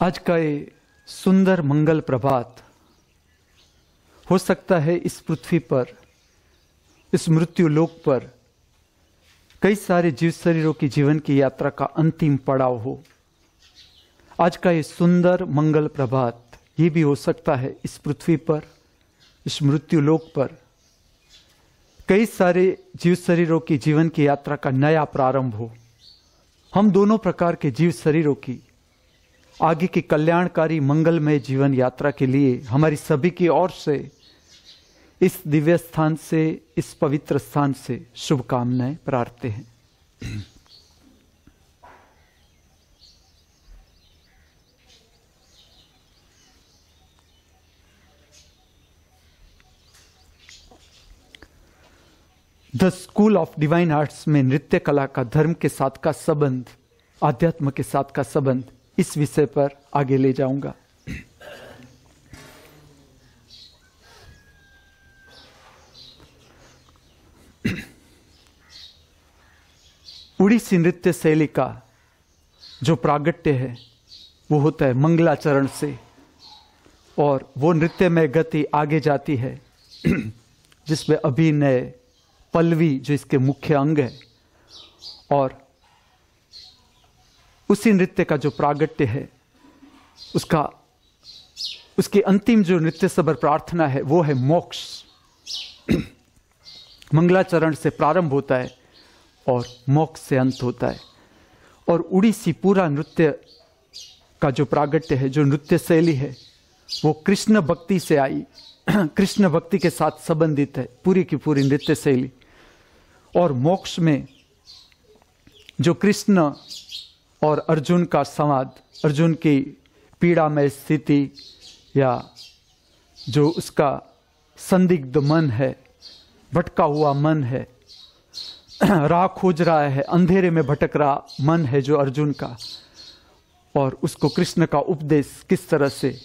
आज का ये सुंदर मंगल प्रभात हो सकता है इस पृथ्वी पर, इस मृत्यु लोक पर कई सारे जीव शरीरों की जीवन की यात्रा का अंतिम पड़ाव हो। आज का ये सुंदर मंगल प्रभात ये भी हो सकता है इस पृथ्वी पर, इस मृत्यु लोक पर कई सारे जीव शरीरों की जीवन की यात्रा का नया प्रारंभ हो। हम दोनों प्रकार के जीव शरीरों की आगे की कल्याणकारी मंगलमय जीवन यात्रा के लिए हमारी सभी की ओर से इस दिव्य स्थान से, इस पवित्र स्थान से शुभकामनाएं प्रार्थते हैं। The school of divine arts में नृत्य कला का धर्म के साथ का संबंध, आध्यात्म के साथ का संबंध, इस विषय पर आगे ले जाऊंगा। उड़ीसी नृत्य शैली का जो प्रागट्य है वो होता है मंगलाचरण से, और वो नृत्य में गति आगे जाती है जिसमें अभिनय, पल्लवी जो इसके मुख्य अंग है, और उसी नृत्य का जो प्रागट्य है उसकी अंतिम जो नृत्य सबर प्रार्थना है वो है मोक्ष। मंगलाचरण से प्रारंभ होता है और मोक्ष से अंत होता है। और उड़ीसी पूरा नृत्य का जो प्रागट्य है, जो नृत्य शैली है, वो कृष्ण भक्ति से आई, कृष्ण भक्ति के साथ संबंधित है पूरी की पूरी नृत्य शैली। और मोक्ष में जो कृष्ण और अर्जुन का संवाद, अर्जुन की पीड़ामय स्थिति या जो उसका संदिग्ध मन है, भटका हुआ मन है, राह खोज रहा है, अंधेरे में भटक रहा मन है जो अर्जुन का, और उसको कृष्ण का उपदेश किस तरह से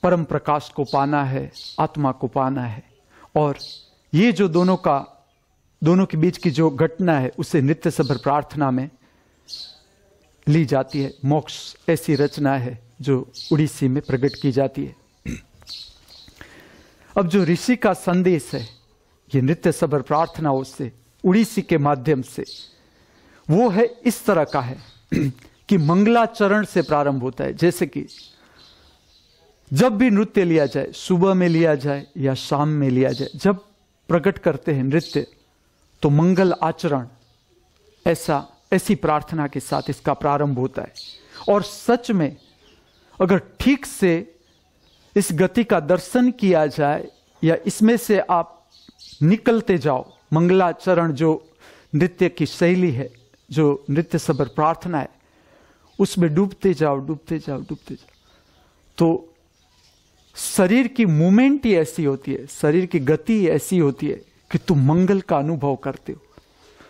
परम प्रकाश को पाना है, आत्मा को पाना है। और ये जो दोनों के बीच की जो घटना है उसे नित्य सबर प्रार्थना में ली जाती है। मोक्ष ऐसी रचना है जो उड़ीसी में प्रकट की जाती है। अब जो ऋषि का संदेश है ये नित्य सबर प्रार्थनाओं से, उड़ीसी के माध्यम से, वो है इस तरह का है कि मंगलाचरण से प्रारंभ होता है। जैसे कि जब भी नृत्य लिया जाए, सुबह में लिया जाए या शाम में लिया जाए, जब प्रकट करते हैं नृत्य तो मंगल आचरण, ऐसी प्रार्थना के साथ इसका प्रारंभ होता है। और सच में अगर ठीक से इस गति का दर्शन किया जाए या इसमें से आप निकलते जाओ, मंगलाचरण जो नृत्य की शैली है, जो नृत्य सबर प्रार्थना है, उसमें डूबते जाओ, तो शरीर की मूवमेंट ही ऐसी होती है, शरीर की गति ऐसी होती है कि तुम मंगल का अनुभव करते हो।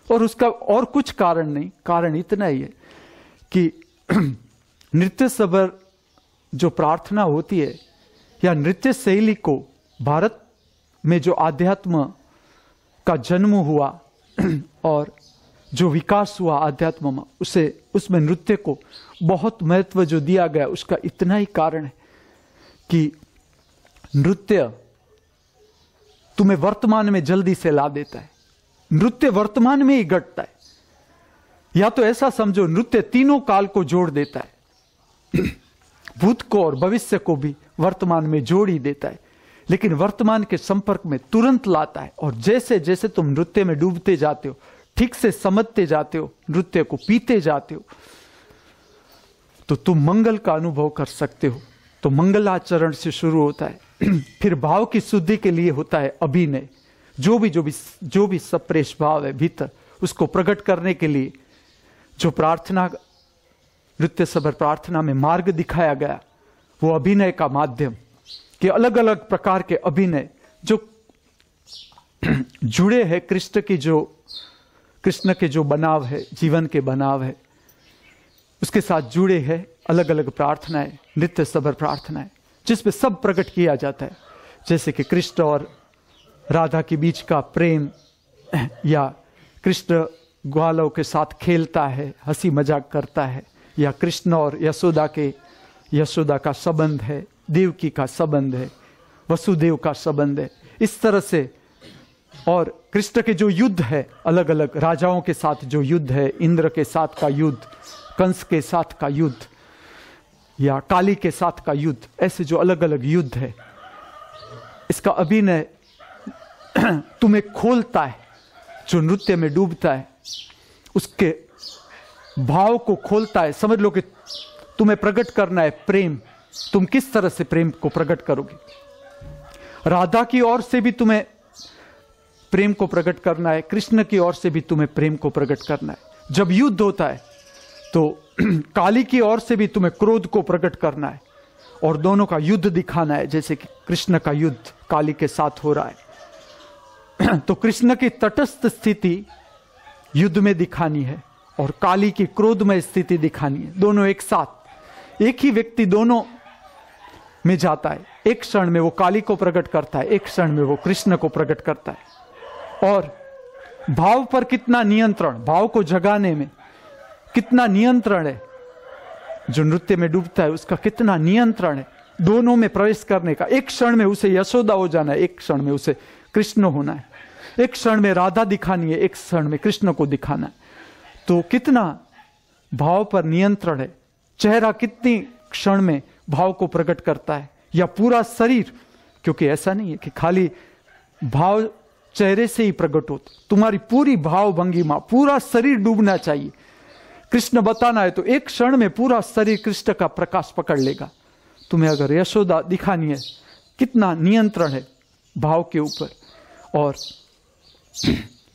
और उसका और कुछ कारण नहीं, कारण इतना ही है कि नृत्य सबर जो प्रार्थना होती है या नृत्य शैली को भारत में जो आध्यात्म का जन्म हुआ और जो विकास हुआ आध्यात्म में, उसमें नृत्य को बहुत महत्व जो दिया गया, उसका इतना ही कारण है कि नृत्य तुम्हें वर्तमान में जल्दी से ला देता है। नृत्य वर्तमान में ही घटता है, या तो ऐसा समझो नृत्य तीनों काल को जोड़ देता है, भूत को और भविष्य को भी वर्तमान में जोड़ ही देता है, लेकिन वर्तमान के संपर्क में तुरंत लाता है। और जैसे जैसे तुम नृत्य में डूबते जाते हो, ठीक से समझते जाते हो, नृत्य को पीते जाते हो, तो तुम मंगल का अनुभव कर सकते हो। तो मंगलाचरण से शुरू होता है। फिर भाव की शुद्धि के लिए होता है अभिनय, जो भी सप्रेश भाव है भीतर, उसको प्रकट करने के लिए जो प्रार्थना, नृत्य सबर प्रार्थना में मार्ग दिखाया गया, वो अभिनय का माध्यम कि अलग अलग प्रकार के अभिनय जो जुड़े हैं कृष्ण के जो बनाव है, जीवन के बनाव है, उसके साथ जुड़े हैं अलग अलग प्रार्थनाएं, नित्य सबर प्रार्थनाएं, जिसमें सब प्रकट किया जाता है। जैसे कि कृष्ण और राधा के बीच का प्रेम, या कृष्ण ग्वालों के साथ खेलता है, हंसी मजाक करता है, या कृष्ण और यशोदा का संबंध है, देवकी का संबंध है, वसुदेव का संबंध है, इस तरह से। और कृष्ण के जो युद्ध है, अलग अलग राजाओं के साथ जो युद्ध है, इंद्र के साथ का युद्ध, कंस के साथ का युद्ध या काली के साथ का युद्ध, ऐसे जो अलग अलग युद्ध है, इसका अभिनय तुम्हें खोलता है। जो नृत्य में डूबता है उसके भाव को खोलता है। समझ लो कि तुम्हें प्रकट करना है प्रेम, तुम किस तरह से प्रेम को प्रकट करोगे। राधा की ओर से भी तुम्हें प्रेम को प्रकट करना है, कृष्ण की ओर से भी तुम्हें प्रेम को प्रकट करना है। जब युद्ध होता है तो काली की ओर से भी तुम्हें क्रोध को प्रकट करना है और दोनों का युद्ध दिखाना है, जैसे कि कृष्ण का युद्ध काली के साथ हो रहा है। तो कृष्ण की तटस्थ स्थिति युद्ध में दिखानी है और काली की क्रोधमय स्थिति दिखानी है। दोनों एक साथ, एक ही व्यक्ति दोनों में जाता है। एक क्षण में वो काली को प्रकट करता है, एक क्षण में वो कृष्ण को प्रकट करता है। और भाव पर कितना नियंत्रण, भाव को जगाने में कितना नियंत्रण है। जो नृत्य में डूबता है उसका कितना नियंत्रण है दोनों में प्रवेश करने का। एक क्षण में उसे यशोदा हो जाना है, एक क्षण में उसे कृष्ण होना है। एक क्षण में राधा दिखानी है, एक क्षण में कृष्ण को दिखाना है। तो कितना भाव पर नियंत्रण है। चेहरा कितनी क्षण में भाव को प्रकट करता है, या पूरा शरीर, क्योंकि ऐसा नहीं है कि खाली भाव चेहरे से ही प्रकट होता। तुम्हारी पूरी भाव भंगिमा, पूरा शरीर डूबना चाहिए। कृष्ण बताना है तो एक क्षण में पूरा शरीर कृष्ण का प्रकाश पकड़ लेगा। तुम्हें अगर यशोदा दिखानी है, कितना नियंत्रण है भाव के ऊपर। और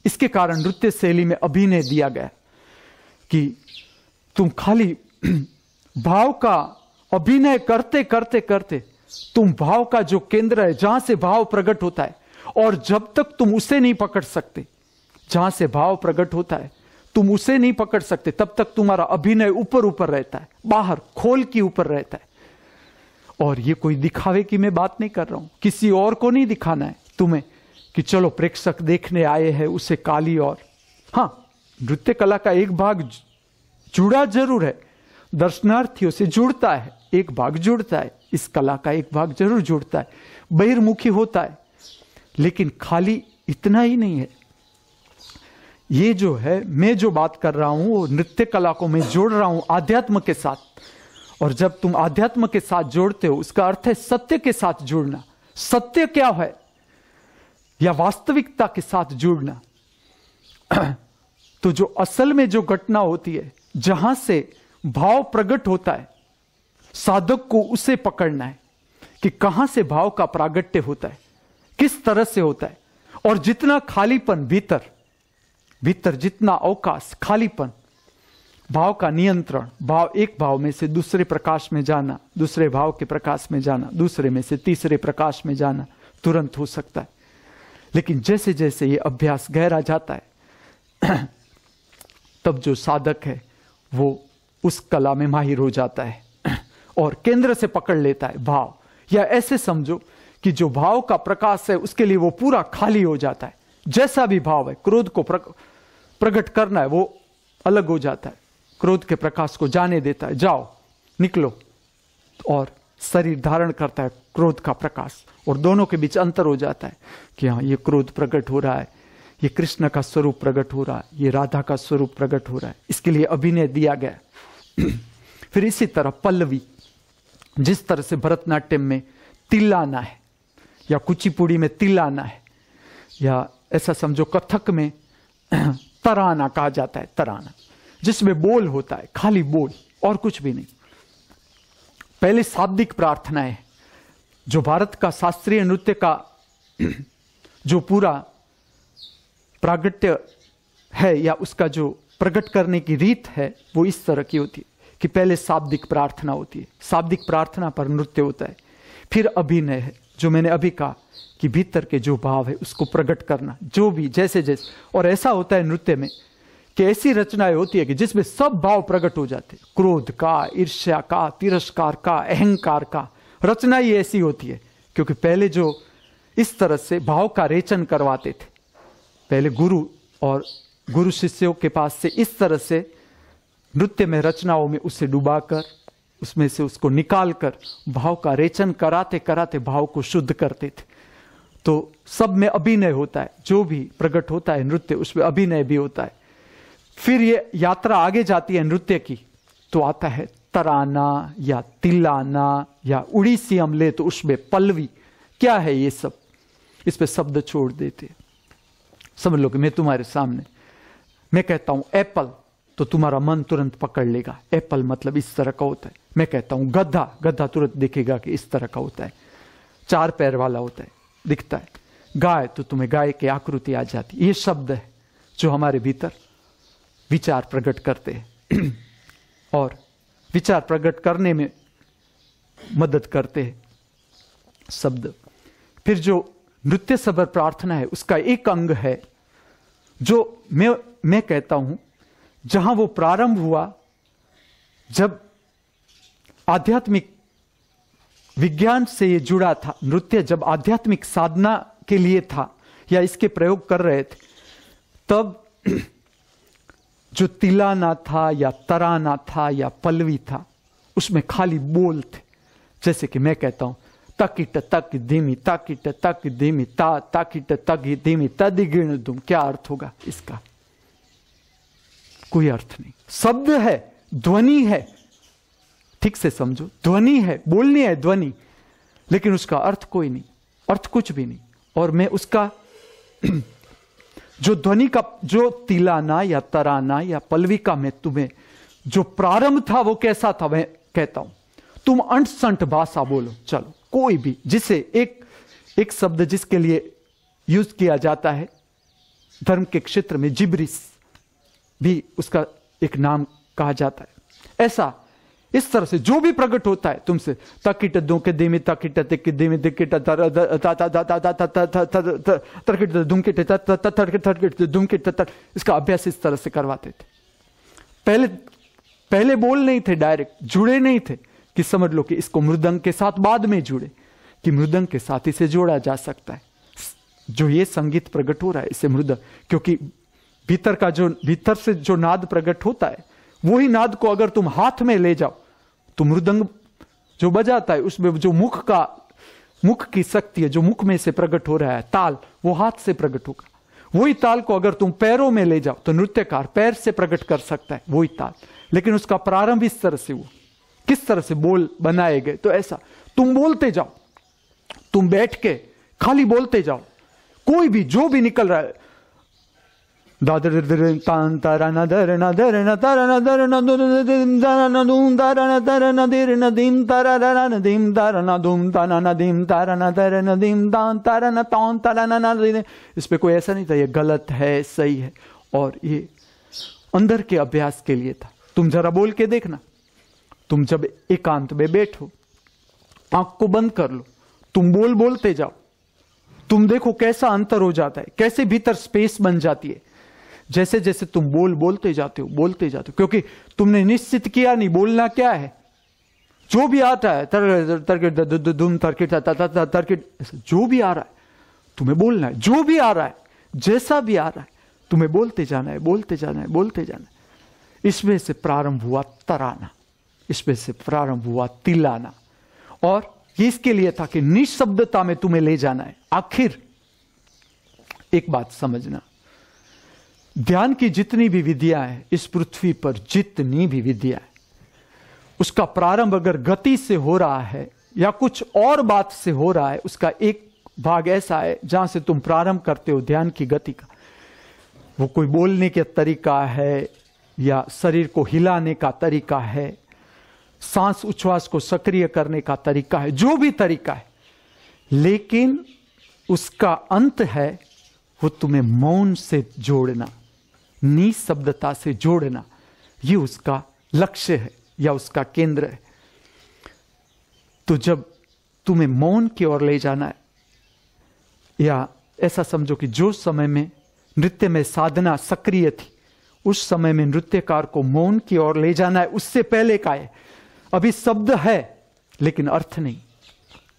इसके कारण नृत्य शैली में अभिनय दिया गया कि तुम खाली भाव का अभिनय करते करते करते तुम भाव का जो केंद्र है, जहां से भाव प्रकट होता है, और जब तक तुम उसे नहीं पकड़ सकते, जहां से भाव प्रकट होता है तुम उसे नहीं पकड़ सकते, तब तक तुम्हारा अभिनय ऊपर ऊपर रहता है, बाहर खोल के ऊपर रहता है। और ये कोई दिखावे की मैं बात नहीं कर रहा हूं, किसी और को नहीं दिखाना है तुम्हें कि चलो प्रेक्षक देखने आए हैं उसे काली। और हां, नृत्य कला का एक भाग जुड़ा जरूर है, दर्शनार्थियों से जुड़ता है, एक भाग जुड़ता है, इस कला का एक भाग जरूर जुड़ता है, बहिर्मुखी होता है। लेकिन खाली इतना ही नहीं है। ये जो है, मैं जो बात कर रहा हूं वो नृत्य कला को मैं जोड़ रहा हूं आध्यात्म के साथ। और जब तुम आध्यात्म के साथ जोड़ते हो, उसका अर्थ है सत्य के साथ जुड़ना। सत्य क्या है, या वास्तविकता के साथ जुड़ना। तो जो असल में जो घटना होती है, जहां से भाव प्रकट होता है, साधक को उसे पकड़ना है कि कहां से भाव का प्रागट्य होता है, किस तरह से होता है। और जितना खालीपन भीतर जितना अवकाश, खालीपन, भाव का नियंत्रण, भाव एक भाव में से दूसरे प्रकाश में जाना, दूसरे भाव के प्रकाश में जाना, दूसरे में से तीसरे प्रकाश में जाना तुरंत हो सकता है। लेकिन जैसे जैसे ये अभ्यास गहरा जाता है तब जो साधक है वो उस कला में माहिर हो जाता है और केंद्र से पकड़ लेता है भाव। या ऐसे समझो कि जो भाव का प्रकाश है उसके लिए वो पूरा खाली हो जाता है। जैसा भी भाव है, क्रोध को प्रकट करना है, वो अलग हो जाता है, क्रोध के प्रकाश को जाने देता है, जाओ निकलो, और शरीर धारण करता है क्रोध का प्रकाश। और दोनों के बीच अंतर हो जाता है कि हाँ, ये क्रोध प्रकट हो रहा है, ये कृष्ण का स्वरूप प्रकट हो रहा है, ये राधा का स्वरूप प्रकट हो रहा है। इसके लिए अभिनय दिया गया। फिर इसी तरह पल्लवी, जिस तरह से भरतनाट्यम में तिल्लाना है, या कुचिपुड़ी में तिल्लाना है, या ऐसा समझो कथक में तराना कहा जाता है, तराना, जिसमें बोल होता है, खाली बोल और कुछ भी नहीं। पहले शाब्दिक प्रार्थनाएं, जो भारत का शास्त्रीय नृत्य का जो पूरा प्रागट्य है, या उसका जो प्रकट करने की रीत है, वो इस तरह की होती है कि पहले शाब्दिक प्रार्थना होती है, शाब्दिक प्रार्थना पर नृत्य होता है। फिर अभिनय है, जो मैंने अभी कहा कि भीतर के जो भाव है उसको प्रकट करना, जो भी जैसे जैसे। और ऐसा होता है नृत्य में कि ऐसी रचनाएं होती है कि जिसमें सब भाव प्रकट हो जाते हैं, क्रोध का, ईर्ष्या का, तिरस्कार का, अहंकार का। रचना ही ऐसी होती है क्योंकि पहले जो इस तरह से भाव का रेचन करवाते थे, पहले गुरु और गुरु शिष्यों के पास से इस तरह से नृत्य में रचनाओं में उसे डुबाकर उसमें से उसको निकालकर भाव का रेचन कराते कराते भाव को शुद्ध करते थे। तो सब में अभिनय होता है, जो भी प्रकट होता है नृत्य उसमें अभिनय भी होता है। फिर ये यात्रा आगे जाती है नृत्य की, तो आता है तराना या तिलाना या उड़ीसी हम ले तो उसमें पल्लवी। क्या है ये सब? इस पे शब्द छोड़ देते। समझ लो कि मैं तुम्हारे सामने मैं कहता हूं एप्पल, तो तुम्हारा मन तुरंत पकड़ लेगा एप्पल मतलब इस तरह का होता है। मैं कहता हूं गधा, गधा तुरंत दिखेगा कि इस तरह का होता है, 4 पैर वाला होता है, दिखता है। गाय, तो तुम्हें गाय की आकृति आ जाती है। ये शब्द है जो हमारे भीतर विचार प्रकट करते हैं और विचार प्रकट करने में मदद करते हैं शब्द। फिर जो नृत्य सबर प्रार्थना है उसका एक अंग है जो मैं कहता हूं जहां वो प्रारंभ हुआ, जब आध्यात्मिक विज्ञान से ये जुड़ा था। नृत्य जब आध्यात्मिक साधना के लिए था या इसके प्रयोग कर रहे थे, तब जो तिलाना था या तराना था या पल्लवी था उसमें खाली बोल थे। जैसे कि मैं कहता हूं तकिट तक धीमी, ताकिट तक धीमी, ताकिट तक धीमी, तदिगिण दुम। क्या अर्थ होगा इसका? कोई अर्थ नहीं। शब्द है, ध्वनि है, ठीक से समझो, ध्वनि है, बोलनी है ध्वनि, लेकिन उसका अर्थ कोई नहीं, अर्थ कुछ भी नहीं। और मैं उसका जो ध्वनि का, जो तिलाना या तराना या पल्लवी का मैं तुम्हें जो प्रारंभ था वो कैसा था मैं कहता हूं। तुम अंट संट भाषा बोलो, चलो कोई भी, जिसे एक शब्द जिसके लिए यूज किया जाता है धर्म के क्षेत्र में, जिब्रिस भी उसका एक नाम कहा जाता है। ऐसा इस तरह से जो भी प्रकट होता है तुमसे, तकिट दो के देमी, तकिट तिक देमी, दिकिट तरकिट दुमकिट तड़किट दुमकिट, इसका अभ्यास इस तरह से करवाते थे। पहले बोल नहीं थे, डायरेक्ट जुड़े नहीं थे कि समझ लो कि इसको मृदंग के साथ बाद में जुड़े, कि मृदंग के साथ इसे जोड़ा जा सकता है। जो ये संगीत प्रकट हो रहा है इसे मृदंग, क्योंकि भीतर से जो नाद प्रकट होता है वही नाद को अगर तुम हाथ में ले जाओ तो मृदंग जो बजाता है उसमें जो मुख की शक्ति है, जो मुख में से प्रकट हो रहा है ताल, वो हाथ से प्रकट होगा। वही ताल को अगर तुम पैरों में ले जाओ तो नृत्यकार पैर से प्रकट कर सकता है वही ताल, लेकिन उसका प्रारंभ इस तरह से हुआ। किस तरह से बोल बनाए गए? तो ऐसा तुम बोलते जाओ, तुम बैठ के खाली बोलते जाओ, कोई भी जो भी निकल रहा है, इस पे कोई ऐसा नहीं था ये गलत है सही है, और ये अंदर के अभ्यास के लिए था। तुम जरा बोल के देखना, तुम जब एकांत में बैठो, आंख को बंद कर लो, तुम बोलते जाओ, तुम देखो कैसा अंतर हो जाता है, कैसे भीतर स्पेस बन जाती है। जैसे जैसे तुम बोलते जाते हो, क्योंकि तुमने निश्चित किया नहीं बोलना क्या है। जो भी आता है जो भी आ रहा है तुम्हें बोलना है, जो भी आ रहा है, जैसा भी आ रहा है तुम्हें बोलते जाना है। इसमें से प्रारंभ हुआ तराना, इसमें से प्रारंभ हुआ तिलाना, और ये इसके लिए था कि निशब्दता में तुम्हें ले जाना है। आखिर एक बात समझना, ध्यान की जितनी भी विधियां हैं इस पृथ्वी पर, जितनी भी विधियां हैं, उसका प्रारंभ अगर गति से हो रहा है या कुछ और बात से हो रहा है, उसका एक भाग ऐसा है जहां से तुम प्रारंभ करते हो ध्यान की गति का। वो कोई बोलने का तरीका है या शरीर को हिलाने का तरीका है, सांस उच्छ्वास को सक्रिय करने का तरीका है, जो भी तरीका है, लेकिन उसका अंत है वो तुम्हें मौन से जोड़ना, निशब्दता से जोड़ना। ये उसका लक्ष्य है या उसका केंद्र है। तो जब तुम्हें मौन की ओर ले जाना है, या ऐसा समझो कि जो समय में नृत्य में साधना सक्रिय थी उस समय में नृत्यकार को मौन की ओर ले जाना है, उससे पहले का है। अभी शब्द है लेकिन अर्थ नहीं।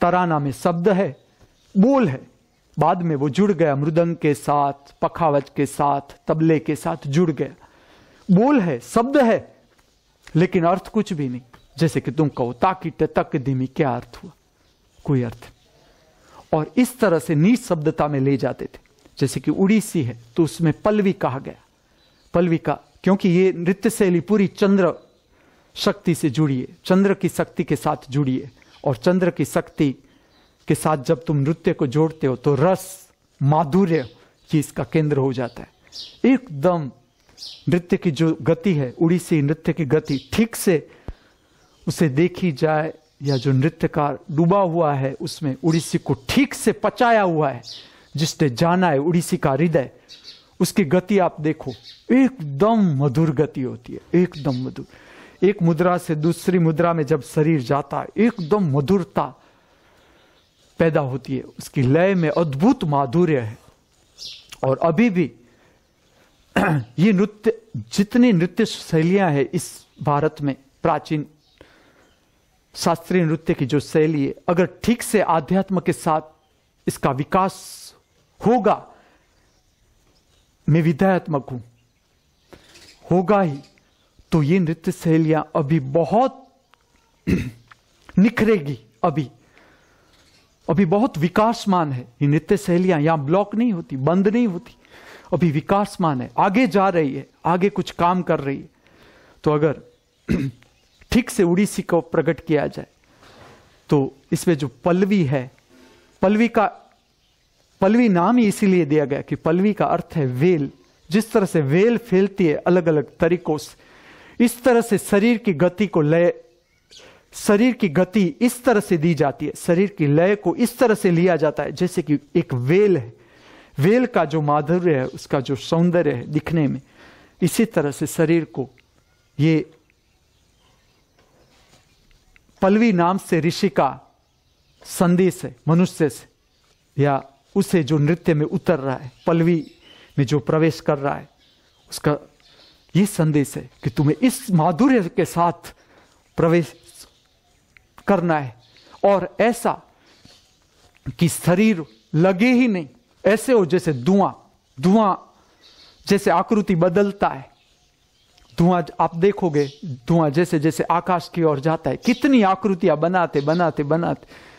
तराना में शब्द है, बोल है, बाद में वो जुड़ गया मृदंग के साथ, पखावज के साथ, तबले के साथ जुड़ गया। बोल है, शब्द है, लेकिन अर्थ कुछ भी नहीं। जैसे कि तुम कहो ताकिट तक धीमी, क्या अर्थ हुआ? कोई अर्थ नहीं। और इस तरह से नीच शब्दता में ले जाते थे। जैसे कि उड़ीसी है तो उसमें पल्लवी कहा गया। पल्लवी का, क्योंकि ये नृत्य शैली पूरी चंद्र शक्ति से जुड़ी है, चंद्र की शक्ति के साथ जुड़ी है। और चंद्र की शक्ति के साथ जब तुम नृत्य को जोड़ते हो तो रस, माधुर्य ये इसका केंद्र हो जाता है। एकदम नृत्य की जो गति है, उड़ीसी नृत्य की गति, ठीक से उसे देखी जाए, या जो नृत्यकार डूबा हुआ है उसमें उड़ीसी को ठीक से पचाया हुआ है, जिसने जाना है उड़ीसी का हृदय, उसकी गति आप देखो, एकदम मधुर गति होती है, एकदम मधुर। एक मुद्रा से दूसरी मुद्रा में जब शरीर जाता है, एकदम मधुरता पैदा होती है, उसकी लय में अद्भुत माधुर्य है। और अभी भी ये नृत्य, जितनी नृत्य शैलियां हैं इस भारत में, प्राचीन शास्त्रीय नृत्य की जो शैली है, अगर ठीक से आध्यात्म के साथ इसका विकास होगा, मैं विधात्मक हूं, होगा ही, तो ये नृत्य शैलियां अभी बहुत निखरेगी। अभी बहुत विकासमान है ये नृत्य शैलियां, यहां ब्लॉक नहीं होती, बंद नहीं होती, अभी विकासमान है, आगे जा रही है, आगे कुछ काम कर रही है। तो अगर ठीक से उड़ीसी को प्रकट किया जाए तो इसमें जो पल्लवी है, पल्लवी नाम ही इसीलिए दिया गया कि पल्लवी का अर्थ है वेल। जिस तरह से वेल फैलती है अलग अलग तरीकों से, इस तरह से शरीर की गति को लय, शरीर की गति इस तरह से दी जाती है, शरीर की लय को इस तरह से लिया जाता है जैसे कि एक वेल है। वेल का जो माधुर्य है, उसका जो सौंदर्य है दिखने में, इसी तरह से शरीर को ये पल्लवी नाम से ऋषि का संदेश है मनुष्य से, या उसे जो नृत्य में उतर रहा है, पल्लवी में जो प्रवेश कर रहा है, उसका ये संदेश है कि तुम्हें इस माधुर्य के साथ प्रवेश करना है, और ऐसा कि शरीर लगे ही नहीं, ऐसे हो जैसे धुआं जैसे आकृति बदलता है। धुआं आप देखोगे, धुआं जैसे जैसे आकाश की ओर जाता है, कितनी आकृतियां बनाते बनाते बनाते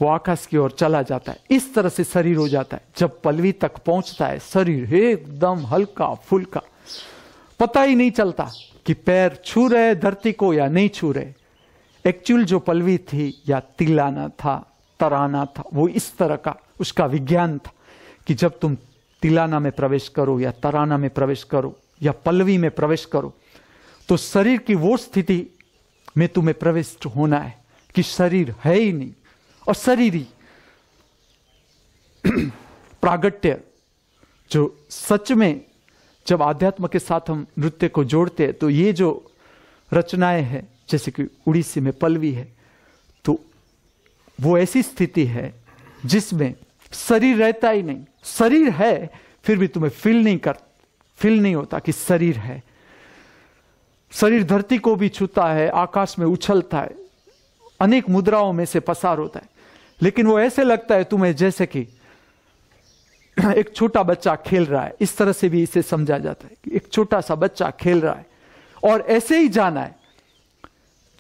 वो आकाश की ओर चला जाता है। इस तरह से शरीर हो जाता है। जब पल्लवी तक पहुंचता है, शरीर एकदम हल्का फुल्का, पता ही नहीं चलता कि पैर छू रहे धरती को या नहीं छू रहे। एक्चुअल जो पल्लवी थी, या तिलाना था, तराना था, वो इस तरह का उसका विज्ञान था कि जब तुम तिलाना में प्रवेश करो, या तराना में प्रवेश करो, या पल्लवी में प्रवेश करो, तो शरीर की वो स्थिति में तुम्हें प्रविष्ट होना है कि शरीर है ही नहीं, और शरीर ही प्रागट्य, जो सच में जब आध्यात्म के साथ हम नृत्य को जोड़ते हैं, तो ये जो रचनाएं हैं, जैसे कि उड़ीसी में पल्लवी है, तो वो ऐसी स्थिति है जिसमें शरीर रहता ही नहीं। शरीर है फिर भी तुम्हें फील नहीं होता कि शरीर है। शरीर धरती को भी छूता है, आकाश में उछलता है, अनेक मुद्राओं में से पसार होता है, लेकिन वो ऐसे लगता है तुम्हें जैसे कि एक छोटा बच्चा खेल रहा है। इस तरह से भी इसे समझा जाता है कि एक छोटा सा बच्चा खेल रहा है, और ऐसे ही जाना है।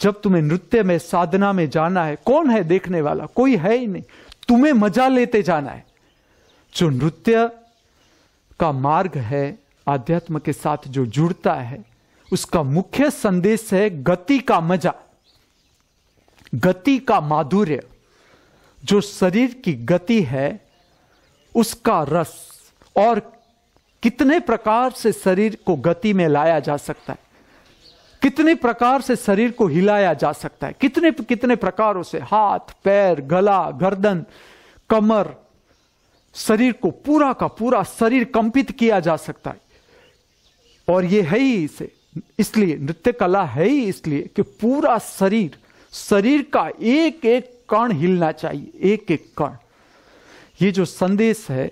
जब तुम्हें नृत्य में, साधना में जाना है, कौन है देखने वाला? कोई है ही नहीं, तुम्हें मजा लेते जाना है। जो नृत्य का मार्ग है, आध्यात्म के साथ जो जुड़ता है, उसका मुख्य संदेश है गति का मजा, गति का माधुर्य। जो शरीर की गति है उसका रस, और कितने प्रकार से शरीर को गति में लाया जा सकता है, कितने प्रकार से शरीर को हिलाया जा सकता है, कितने कितने प्रकारों से, हाथ, पैर, गला, गर्दन, कमर, शरीर को पूरा का पूरा शरीर कंपित किया जा सकता है। और ये है ही इसे, इसलिए नृत्य कला है ही इसलिए कि पूरा शरीर का एक एक कण हिलना चाहिए, एक एक कण। ये जो संदेश है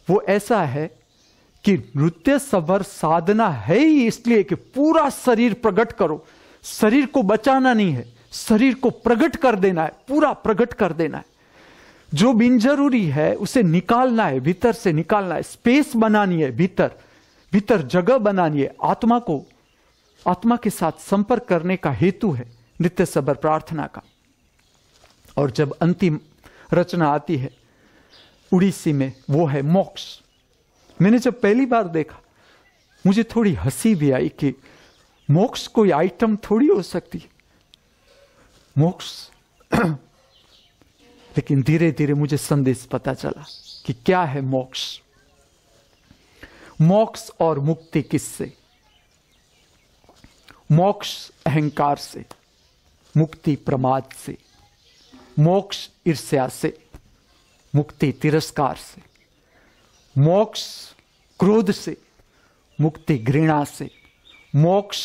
वो ऐसा है कि नृत्य सबर साधना है ही इसलिए कि पूरा शरीर प्रकट करो। शरीर को बचाना नहीं है, शरीर को प्रकट कर देना है, पूरा प्रकट कर देना है। जो बिनजरूरी है उसे निकालना है, भीतर से निकालना है, स्पेस बनानी है, भीतर जगह बनानी है, आत्मा को आत्मा के साथ संपर्क करने का हेतु है नित्य सबर प्रार्थना का। और जब अंतिम रचना आती है उड़ीसी में, वो है मोक्ष। मैंने जब पहली बार देखा मुझे थोड़ी हंसी भी आई कि मोक्ष कोई आइटम थोड़ी हो सकती है, मोक्ष। लेकिन धीरे धीरे मुझे संदेश पता चला कि क्या है मोक्ष। मोक्ष और मुक्ति किससे? मोक्ष अहंकार से, मुक्ति प्रमाद से। मोक्ष ईर्ष्या से, मुक्ति तिरस्कार से। मोक्ष क्रोध से, मुक्ति घृणा से। मोक्ष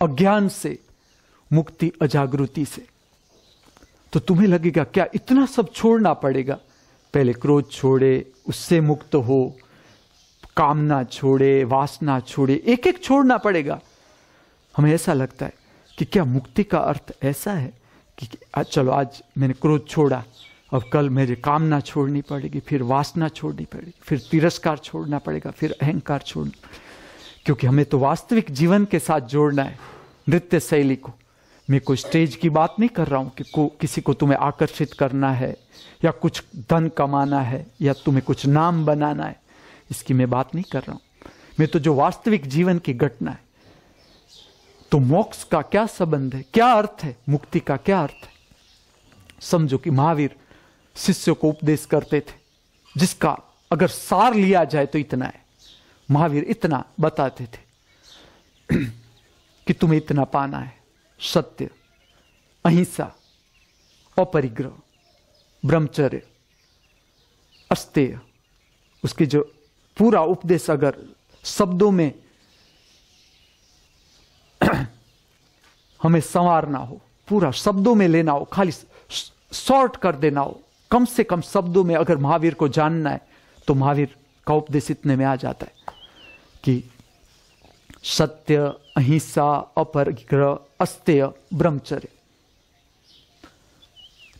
अज्ञान से, मुक्ति अजागृति से। तो तुम्हें लगेगा क्या इतना सब छोड़ना पड़ेगा? पहले क्रोध छोड़े, उससे मुक्त हो, कामना छोड़े, वासना छोड़े, एक एक छोड़ना पड़ेगा। हमें ऐसा लगता है कि क्या मुक्ति का अर्थ ऐसा है कि चलो आज मैंने क्रोध छोड़ा, अब कल मेरी कामना छोड़नी पड़ेगी, फिर वासना छोड़नी पड़ेगी, फिर तिरस्कार छोड़ना पड़ेगा, फिर अहंकार छोड़ना। क्योंकि हमें तो वास्तविक जीवन के साथ जोड़ना है, नृत्य शैली को। मैं कोई स्टेज की बात नहीं कर रहा हूं कि किसी को तुम्हें आकर्षित करना है या कुछ धन कमाना है या तुम्हें कुछ नाम बनाना है, इसकी मैं बात नहीं कर रहा हूं। मैं तो जो वास्तविक जीवन की घटना है। तो मोक्ष का क्या संबंध है, क्या अर्थ है, मुक्ति का क्या अर्थ है? समझो कि महावीर शिष्यों को उपदेश करते थे, जिसका अगर सार लिया जाए तो इतना है। महावीर इतना बताते थे कि तुम्हें इतना पाना है: सत्य, अहिंसा, अपरिग्रह, ब्रह्मचर्य, अस्तेय। उसकी जो पूरा उपदेश अगर शब्दों में हमें संवारना हो, पूरा शब्दों में लेना हो, खाली शॉर्ट कर देना हो, कम से कम शब्दों में अगर महावीर को जानना है तो महावीर का उपदेश इतने में आ जाता है कि सत्य, अहिंसा, अपरिग्रह, अस्तेय, ब्रह्मचर्य।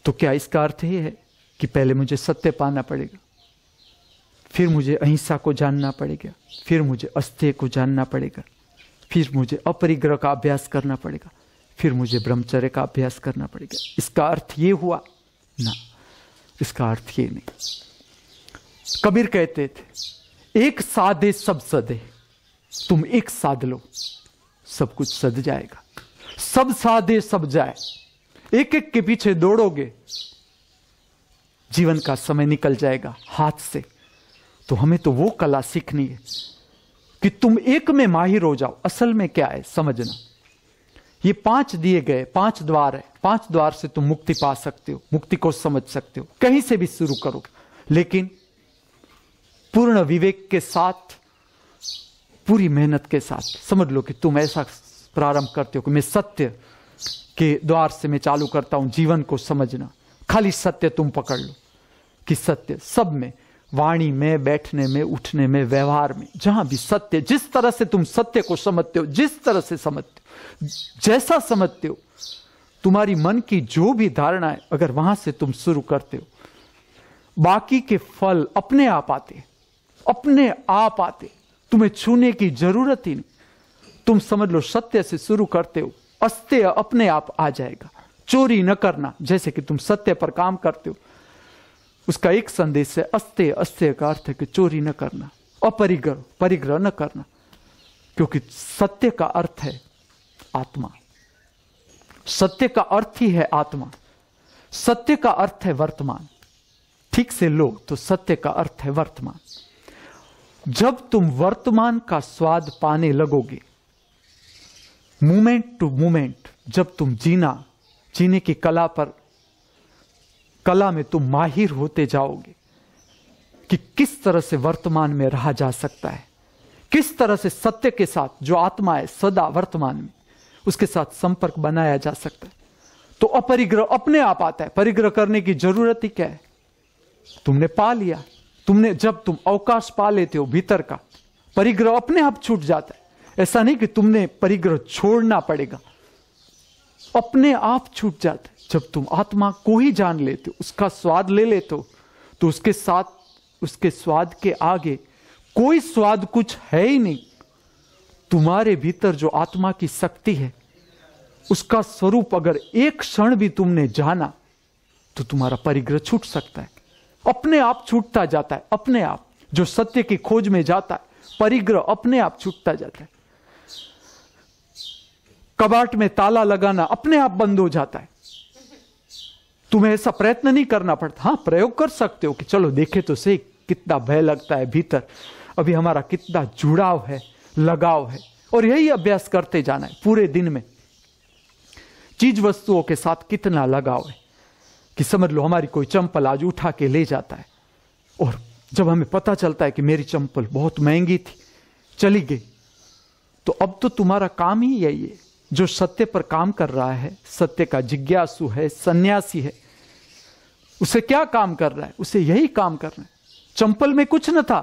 तो क्या इसका अर्थ ये है कि पहले मुझे सत्य पाना पड़ेगा, फिर मुझे अहिंसा को जानना पड़ेगा, फिर मुझे अस्तेय को जानना पड़ेगा, फिर मुझे अपरिग्रह का अभ्यास करना पड़ेगा, फिर मुझे ब्रह्मचर्य का अभ्यास करना पड़ेगा? इसका अर्थ ये हुआ ना, इसका अर्थ ये नहीं। कबीर कहते थे, एक साधे सब सदे। तुम एक साध लो, सब कुछ सद जाएगा। सब साधे सब जाए। एक एक के पीछे दौड़ोगे, जीवन का समय निकल जाएगा हाथ से। तो हमें तो वो कला सीखनी है कि तुम एक में माहिर हो जाओ। असल में क्या है समझना, ये 5 दिए गए 5 द्वार है। 5 द्वार से तुम मुक्ति पा सकते हो, मुक्ति को समझ सकते हो। कहीं से भी शुरू करो, लेकिन पूर्ण विवेक के साथ, पूरी मेहनत के साथ। समझ लो कि तुम ऐसा प्रारंभ करते हो कि मैं सत्य के द्वार से मैं चालू करता हूं जीवन को समझना। खाली सत्य तुम पकड़ लो कि सत्य सब में, वाणी में, बैठने में, उठने में, व्यवहार में, जहां भी सत्य, जिस तरह से तुम सत्य को समझते हो, जिस तरह से समझते हो, जैसा समझते हो, तुम्हारी मन की जो भी धारणा है, अगर वहां से तुम शुरू करते हो, बाकी के फल अपने आप आते, अपने आप आते। तुम्हें छूने की जरूरत ही नहीं। तुम समझ लो सत्य से शुरू करते हो, अस्तेय अपने आप आ जाएगा। चोरी न करना, जैसे कि तुम सत्य पर काम करते हो, उसका एक संदेश है अस्तेय। अस्तेय का अर्थ है कि चोरी न करना। अपरिग्रह, परिग्रह न करना, क्योंकि सत्य का अर्थ है आत्मा। सत्य का अर्थ ही है आत्मा। सत्य का अर्थ है वर्तमान। ठीक से लो तो सत्य का अर्थ है वर्तमान। जब तुम वर्तमान का स्वाद पाने लगोगे, मोमेंट टू मोमेंट, जब तुम जीने की कला में तुम माहिर होते जाओगे कि किस तरह से वर्तमान में रहा जा सकता है, किस तरह से सत्य के साथ, जो आत्मा है सदा वर्तमान में, उसके साथ संपर्क बनाया जा सकता है, तो अपरिग्रह अपने आप आता है। परिग्रह करने की जरूरत ही क्या है? तुमने पा लिया। तुमने, जब तुम अवकाश पा लेते हो भीतर का, परिग्रह अपने आप छूट जाता है। ऐसा नहीं कि तुमने परिग्रह छोड़ना पड़ेगा, अपने आप छूट जाता है। जब तुम आत्मा को ही जान लेते हो, उसका स्वाद ले लेते हो, तो उसके साथ, उसके स्वाद के आगे कोई स्वाद कुछ है ही नहीं। तुम्हारे भीतर जो आत्मा की शक्ति है, उसका स्वरूप अगर एक क्षण भी तुमने जाना तो तुम्हारा परिग्रह छूट सकता है, अपने आप छूटता जाता है। अपने आप जो सत्य की खोज में जाता है, परिग्रह अपने आप छूटता जाता है। कबाट में ताला लगाना अपने आप बंद हो जाता है, तुम्हें ऐसा प्रयत्न नहीं करना पड़ता। हां, प्रयोग कर सकते हो कि चलो देखे तो सही कितना भय लगता है भीतर, अभी हमारा कितना जुड़ाव है, लगाव है, और यही अभ्यास करते जाना है पूरे दिन में। चीज वस्तुओं के साथ कितना लगाव है कि समझ लो हमारी कोई चंपल आज उठा के ले जाता है, और जब हमें पता चलता है कि मेरी चंपल बहुत महंगी थी, चली गई, तो अब तो तुम्हारा काम ही यही है। जो सत्य पर काम कर रहा है, सत्य का जिज्ञासु है, सन्यासी है, उसे क्या काम कर रहा है? उसे यही काम करना है। चंपल में कुछ न था,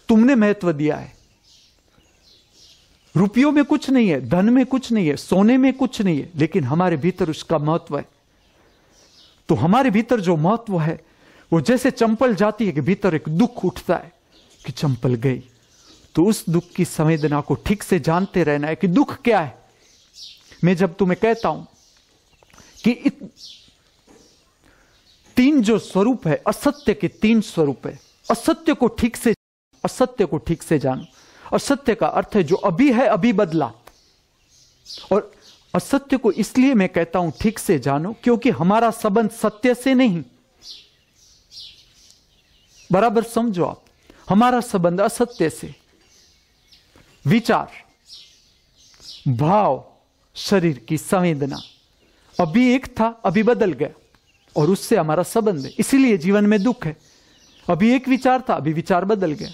तुमने महत्व दिया है। रुपयों में कुछ नहीं है, धन में कुछ नहीं है, सोने में कुछ नहीं है, लेकिन हमारे भीतर उसका महत्व है। तो हमारे भीतर जो महत्व है, वो जैसे चंपल जाती है कि भीतर एक दुख उठता है कि चंपल गई, तो उस दुख की संवेदना को ठीक से जानते रहना है कि दुख क्या है। मैं जब तुम्हें कहता हूं कि तीन जो स्वरूप है, असत्य के तीन स्वरूप है, असत्य को ठीक से जानो। असत्य का अर्थ है जो अभी है, अभी बदला। और असत्य को इसलिए मैं कहता हूं ठीक से जानो, क्योंकि हमारा संबंध सत्य से नहीं, बराबर समझो आप, हमारा संबंध असत्य से। विचार, भाव, शरीर की संवेदना अभी एक था, अभी बदल गया, और उससे हमारा संबंध है। इसीलिए जीवन में दुख है। अभी एक विचार था, अभी विचार बदल गया।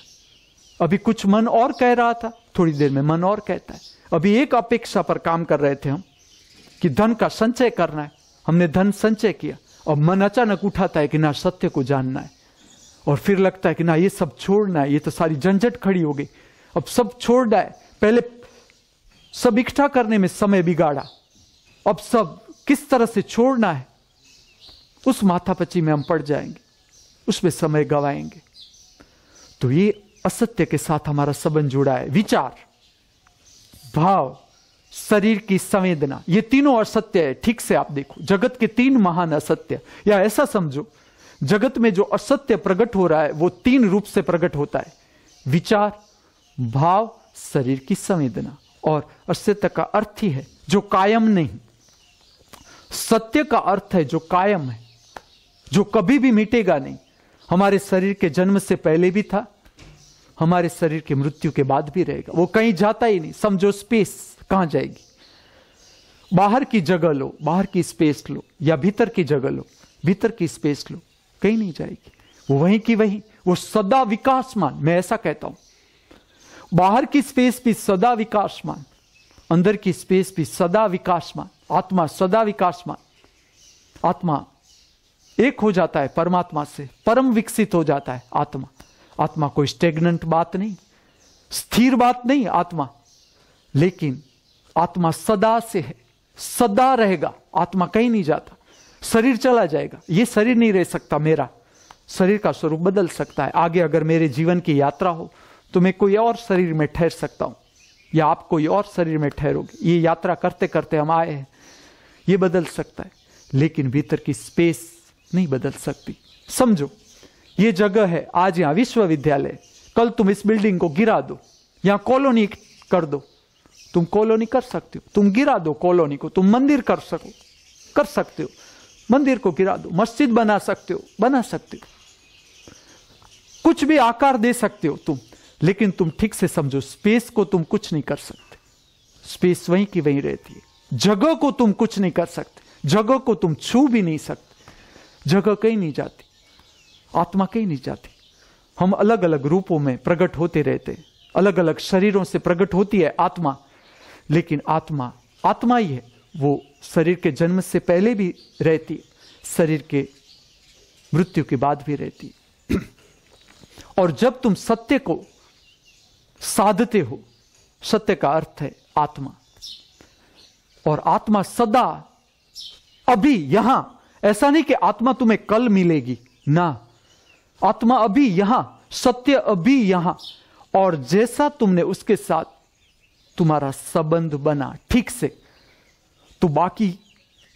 अभी कुछ मन और कह रहा था, थोड़ी देर में मन और कहता है। अभी एक अपेक्षा पर काम कर रहे थे हम कि धन का संचय करना है, हमने धन संचय किया, और मन अचानक उठाता है कि ना सत्य को जानना है, और फिर लगता है कि ना ये सब छोड़ना है, ये तो सारी झंझट खड़ी हो गई, अब सब छोड़ना है। पहले सब इकट्ठा करने में समय बिगाड़ा, अब सब किस तरह से छोड़ना है, उस माथापच्ची में हम पड़ जाएंगे, उसमें समय गवाएंगे। तो ये असत्य के साथ हमारा संबंध जुड़ा है। विचार, भाव, शरीर की संवेदना, ये तीनों असत्य है। ठीक से आप देखो, जगत के तीन महान असत्य, या ऐसा समझो जगत में जो असत्य प्रकट हो रहा है वो तीन रूप से प्रकट होता है: विचार, भाव, शरीर की संवेदना। और असत्य का अर्थ ही है जो कायम नहीं, सत्य का अर्थ है जो कायम है, जो कभी भी मिटेगा नहीं। हमारे शरीर के जन्म से पहले भी था, हमारे शरीर की मृत्यु के बाद भी रहेगा, वो कहीं जाता ही नहीं। समझो स्पेस कहां जाएगी? बाहर की जगह लो, बाहर की स्पेस लो, या भीतर की जगह लो, भीतर की स्पेस लो, कहीं नहीं जाएगी, वो वहीं की वहीं, वो सदा विकासमान। मैं ऐसा कहता हूं, बाहर की स्पेस भी सदा विकासमान, अंदर की स्पेस भी सदा विकासमान, आत्मा सदा विकासमान। आत्मा एक हो जाता है परमात्मा से, परम विकसित हो जाता है आत्मा। आत्मा कोई स्टेगनेंट बात नहीं, स्थिर बात नहीं आत्मा, लेकिन आत्मा सदा से है, सदा रहेगा। आत्मा कहीं नहीं जाता। शरीर चला जाएगा, ये शरीर नहीं रह सकता मेरा, शरीर का स्वरूप बदल सकता है। आगे अगर मेरे जीवन की यात्रा हो तो मैं कोई और शरीर में ठहर सकता हूं, या आप कोई और शरीर में ठहरोगे। ये यात्रा करते करते हम आए हैं, ये बदल सकता है, लेकिन भीतर की स्पेस नहीं बदल सकती। समझो, ये जगह है, आज यहां विश्वविद्यालय, कल तुम इस बिल्डिंग को गिरा दो, यहां कॉलोनी कर दो, तुम कॉलोनी कर सकते हो। तुम गिरा दो कॉलोनी को, तुम मंदिर कर सकते हो, मंदिर को गिरा दो, मस्जिद बना सकते हो, बना सकते हो, कुछ भी आकार दे सकते हो तुम, लेकिन तुम ठीक से समझो, स्पेस को तुम कुछ नहीं कर सकते। स्पेस वहीं की वहीं रहती है। जगह को तुम कुछ नहीं कर सकते, जगह को तुम छू भी नहीं सकते। जगह कहीं नहीं जाती, आत्मा कहीं नहीं जाती। हम अलग अलग रूपों में प्रकट होते रहते, अलग अलग शरीरों से प्रकट होती है आत्मा, लेकिन आत्मा आत्मा ही है। वो शरीर के जन्म से पहले भी रहती है, शरीर के मृत्यु के बाद भी रहती है। और जब तुम सत्य को साधते हो, सत्य का अर्थ है आत्मा, और आत्मा सदा अभी यहां, ऐसा नहीं कि आत्मा तुम्हें कल मिलेगी ना, आत्मा अभी यहां, सत्य अभी यहां। और जैसा तुमने उसके साथ तुम्हारा संबंध बना ठीक से, तो बाकी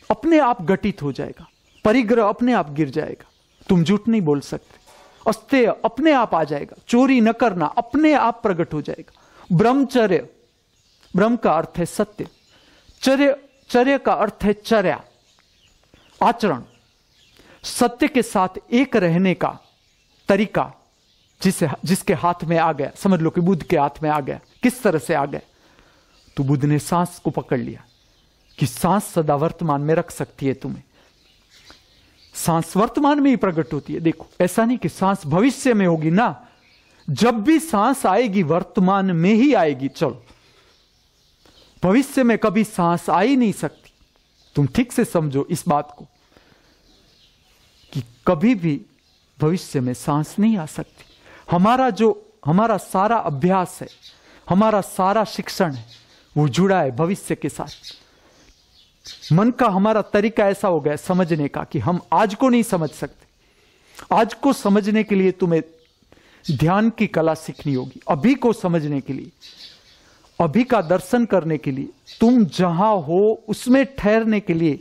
अपने आप घटित हो जाएगा, परिग्रह अपने आप गिर जाएगा। तुम झूठ नहीं बोल सकते, अस्तेय अपने आप आ जाएगा, चोरी न करना अपने आप प्रकट हो जाएगा। ब्रह्मचर्य, ब्रह्म का अर्थ है सत्य, चर्य का अर्थ है चर्या, आचरण, सत्य के साथ एक रहने का तरीका जिसके हाथ में आ गया। समझ लो कि बुद्ध के हाथ में आ गया। किस तरह से आ गया? तो बुद्ध ने सांस को पकड़ लिया कि सांस सदा वर्तमान में रख सकती है तुम्हें। सांस वर्तमान में ही प्रकट होती है। देखो, ऐसा नहीं कि सांस भविष्य में होगी ना, जब भी सांस आएगी वर्तमान में ही आएगी। चलो, भविष्य में कभी सांस आ ही नहीं सकती। तुम ठीक से समझो इस बात को कि कभी भी भविष्य में सांस नहीं आ सकती। हमारा सारा अभ्यास है, हमारा सारा शिक्षण है, वो जुड़ा है भविष्य के साथ। मन का हमारा तरीका ऐसा हो गया समझने का कि हम आज को नहीं समझ सकते। आज को समझने के लिए तुम्हें ध्यान की कला सीखनी होगी। अभी को समझने के लिए, अभी का दर्शन करने के लिए, तुम जहां हो उसमें ठहरने के लिए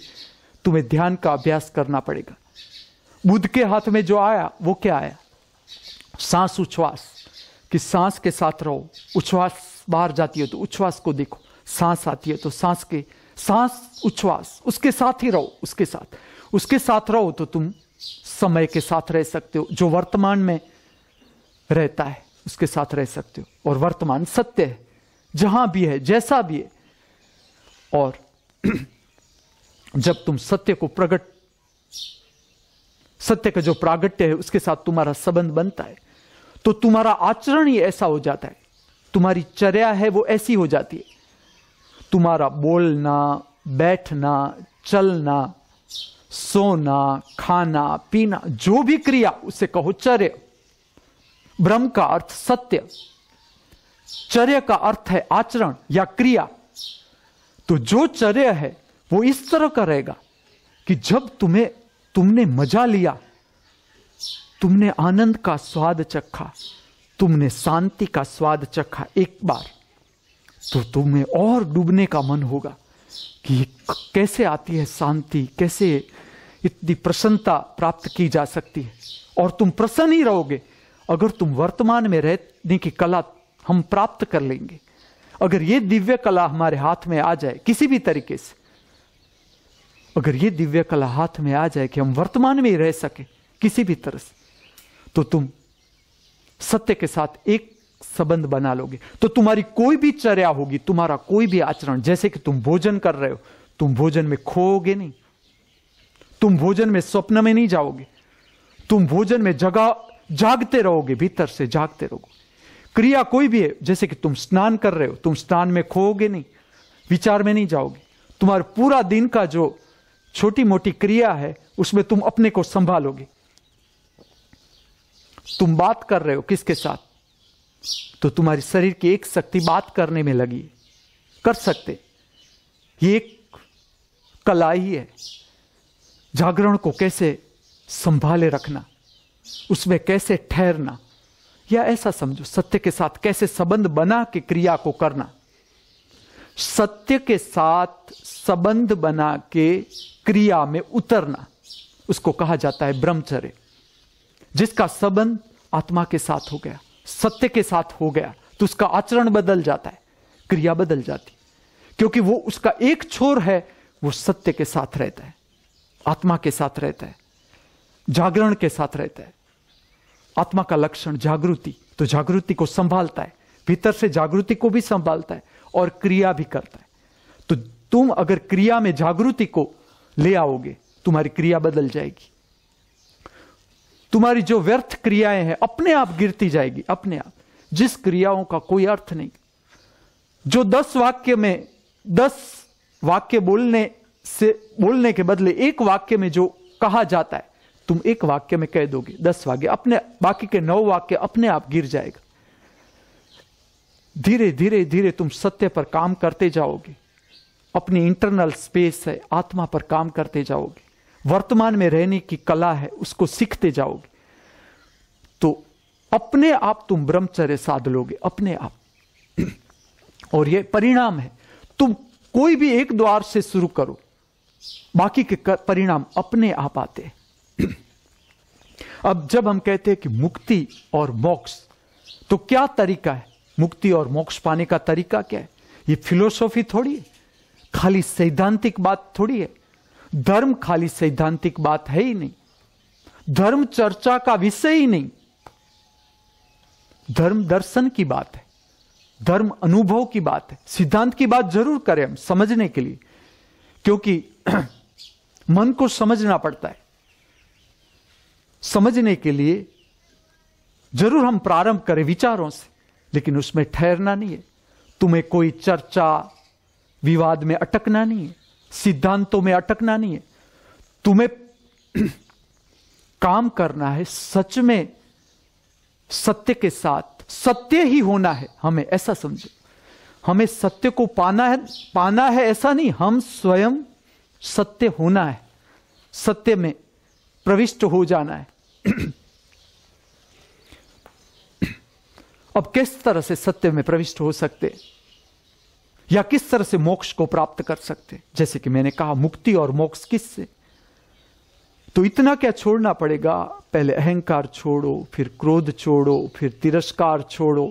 तुम्हें ध्यान का अभ्यास करना पड़ेगा। बुद्ध के हाथ में जो आया वो क्या आया? सांस उच्छ्वास, कि सांस के साथ रहो। उच्छ्वास बाहर जाती है तो उच्छ्वास को देखो, सांस आती है तो सांस उच्छ्वास उसके साथ ही रहो। उसके साथ रहो तो तुम समय के साथ रह सकते हो। जो वर्तमान में रहता है उसके साथ रह सकते हो। और वर्तमान सत्य है, जहां भी है, जैसा भी है। और जब तुम सत्य का जो प्रागट्य है उसके साथ तुम्हारा संबंध बनता है, तो तुम्हारा आचरण ही ऐसा हो जाता है, तुम्हारी चर्या है वो ऐसी हो जाती है। तुम्हारा बोलना, बैठना, चलना, सोना, खाना, पीना, जो भी क्रिया उसे कहो चर्य। ब्रह्म का अर्थ सत्य, चर्य का अर्थ है आचरण या क्रिया। तो जो चर्य है वो इस तरह का रहेगा कि जब तुमने मजा लिया, तुमने आनंद का स्वाद चखा, तुमने शांति का स्वाद चखा एक बार, तो तुम्हें और डूबने का मन होगा कि कैसे आती है शांति, कैसे इतनी प्रसन्नता प्राप्त की जा सकती है। और तुम प्रसन्न ही रहोगे अगर तुम वर्तमान में रहने की कला हम प्राप्त कर लेंगे। अगर ये दिव्य कला हमारे हाथ में आ जाए किसी भी तरीके से, अगर ये दिव्य कला हाथ में आ जाए कि हम वर्तमान में ही रह सके किसी भी तरह से, तो तुम सत्य के साथ एक संबंध बना लोगे। तो तुम्हारी कोई भी चर्या होगी, तुम्हारा कोई भी आचरण, जैसे कि तुम भोजन कर रहे हो, तुम भोजन में खोओगे नहीं, तुम भोजन में स्वप्न में नहीं जाओगे, तुम भोजन में जागते रहोगे, भीतर से जागते रहोगे। क्रिया कोई भी है, जैसे कि तुम स्नान कर रहे हो, तुम स्नान में खोओगे नहीं, विचार में नहीं जाओगे। तुम्हारा पूरा दिन का जो छोटी मोटी क्रिया है उसमें तुम अपने को संभालोगे। तुम बात कर रहे हो किसके साथ, तो तुम्हारी शरीर की एक शक्ति बात करने में लगी, कर सकते। ये एक कला ही है। जागरण को कैसे संभाले रखना, उसमें कैसे ठहरना, या ऐसा समझो सत्य के साथ कैसे संबंध बना के क्रिया को करना। सत्य के साथ संबंध बना के क्रिया में उतरना, उसको कहा जाता है ब्रह्मचर्य। जिसका संबंध आत्मा के साथ हो गया, सत्य के साथ हो गया, तो उसका आचरण बदल जाता है, क्रिया बदल जाती, क्योंकि वो उसका एक छोर है, वो सत्य के साथ रहता है, आत्मा के साथ रहता है, जागरण के साथ रहता है। आत्मा का लक्षण जागृति, तो जागृति को संभालता है, भीतर से जागृति को भी संभालता है और क्रिया भी करता है। तो तुम अगर क्रिया में जागृति को ले आओगे, तुम्हारी क्रिया बदल जाएगी। तुम्हारी जो व्यर्थ क्रियाएं हैं अपने आप गिरती जाएगी, अपने आप। जिस क्रियाओं का कोई अर्थ नहीं, जो 10 वाक्य में 10 वाक्य बोलने के बदले एक वाक्य में जो कहा जाता है, तुम एक वाक्य में कह दोगे 10 वाक्य, अपने बाकी के 9 वाक्य अपने आप गिर जाएगा। धीरे धीरे धीरे तुम सत्य पर काम करते जाओगे, अपनी इंटरनल स्पेस है आत्मा पर काम करते जाओगे, वर्तमान में रहने की कला है उसको सीखते जाओगे, तो अपने आप तुम ब्रह्मचर्य साध लोगे, अपने आप। और ये परिणाम है। तुम कोई भी एक द्वार से शुरू करो, बाकी के परिणाम अपने आप आते हैं। अब जब हम कहते हैं कि मुक्ति और मोक्ष, तो क्या तरीका है? मुक्ति और मोक्ष पाने का तरीका क्या है? ये फिलोसॉफी थोड़ी है, खाली सैद्धांतिक बात थोड़ी है। धर्म खाली सैद्धांतिक बात है ही नहीं, धर्म चर्चा का विषय ही नहीं। धर्म दर्शन की बात है, धर्म अनुभव की बात है। सिद्धांत की बात जरूर करें हम समझने के लिए, क्योंकि मन को समझना पड़ता है। समझने के लिए जरूर हम प्रारंभ करें विचारों से, लेकिन उसमें ठहरना नहीं है। तुम्हें कोई चर्चा विवाद में अटकना नहीं है, सिद्धांतों में अटकना नहीं है। तुम्हें काम करना है सच में, सत्य के साथ। सत्य ही होना है हमें, ऐसा समझो। हमें सत्य को पाना है ऐसा नहीं, हम स्वयं सत्य होना है, सत्य में प्रविष्ट हो जाना है। अब किस तरह से सत्य में प्रविष्ट हो सकते, या किस तरह से मोक्ष को प्राप्त कर सकते? जैसे कि मैंने कहा, मुक्ति और मोक्ष किससे? तो इतना क्या छोड़ना पड़ेगा? पहले अहंकार छोड़ो, फिर क्रोध छोड़ो, फिर तिरस्कार छोड़ो,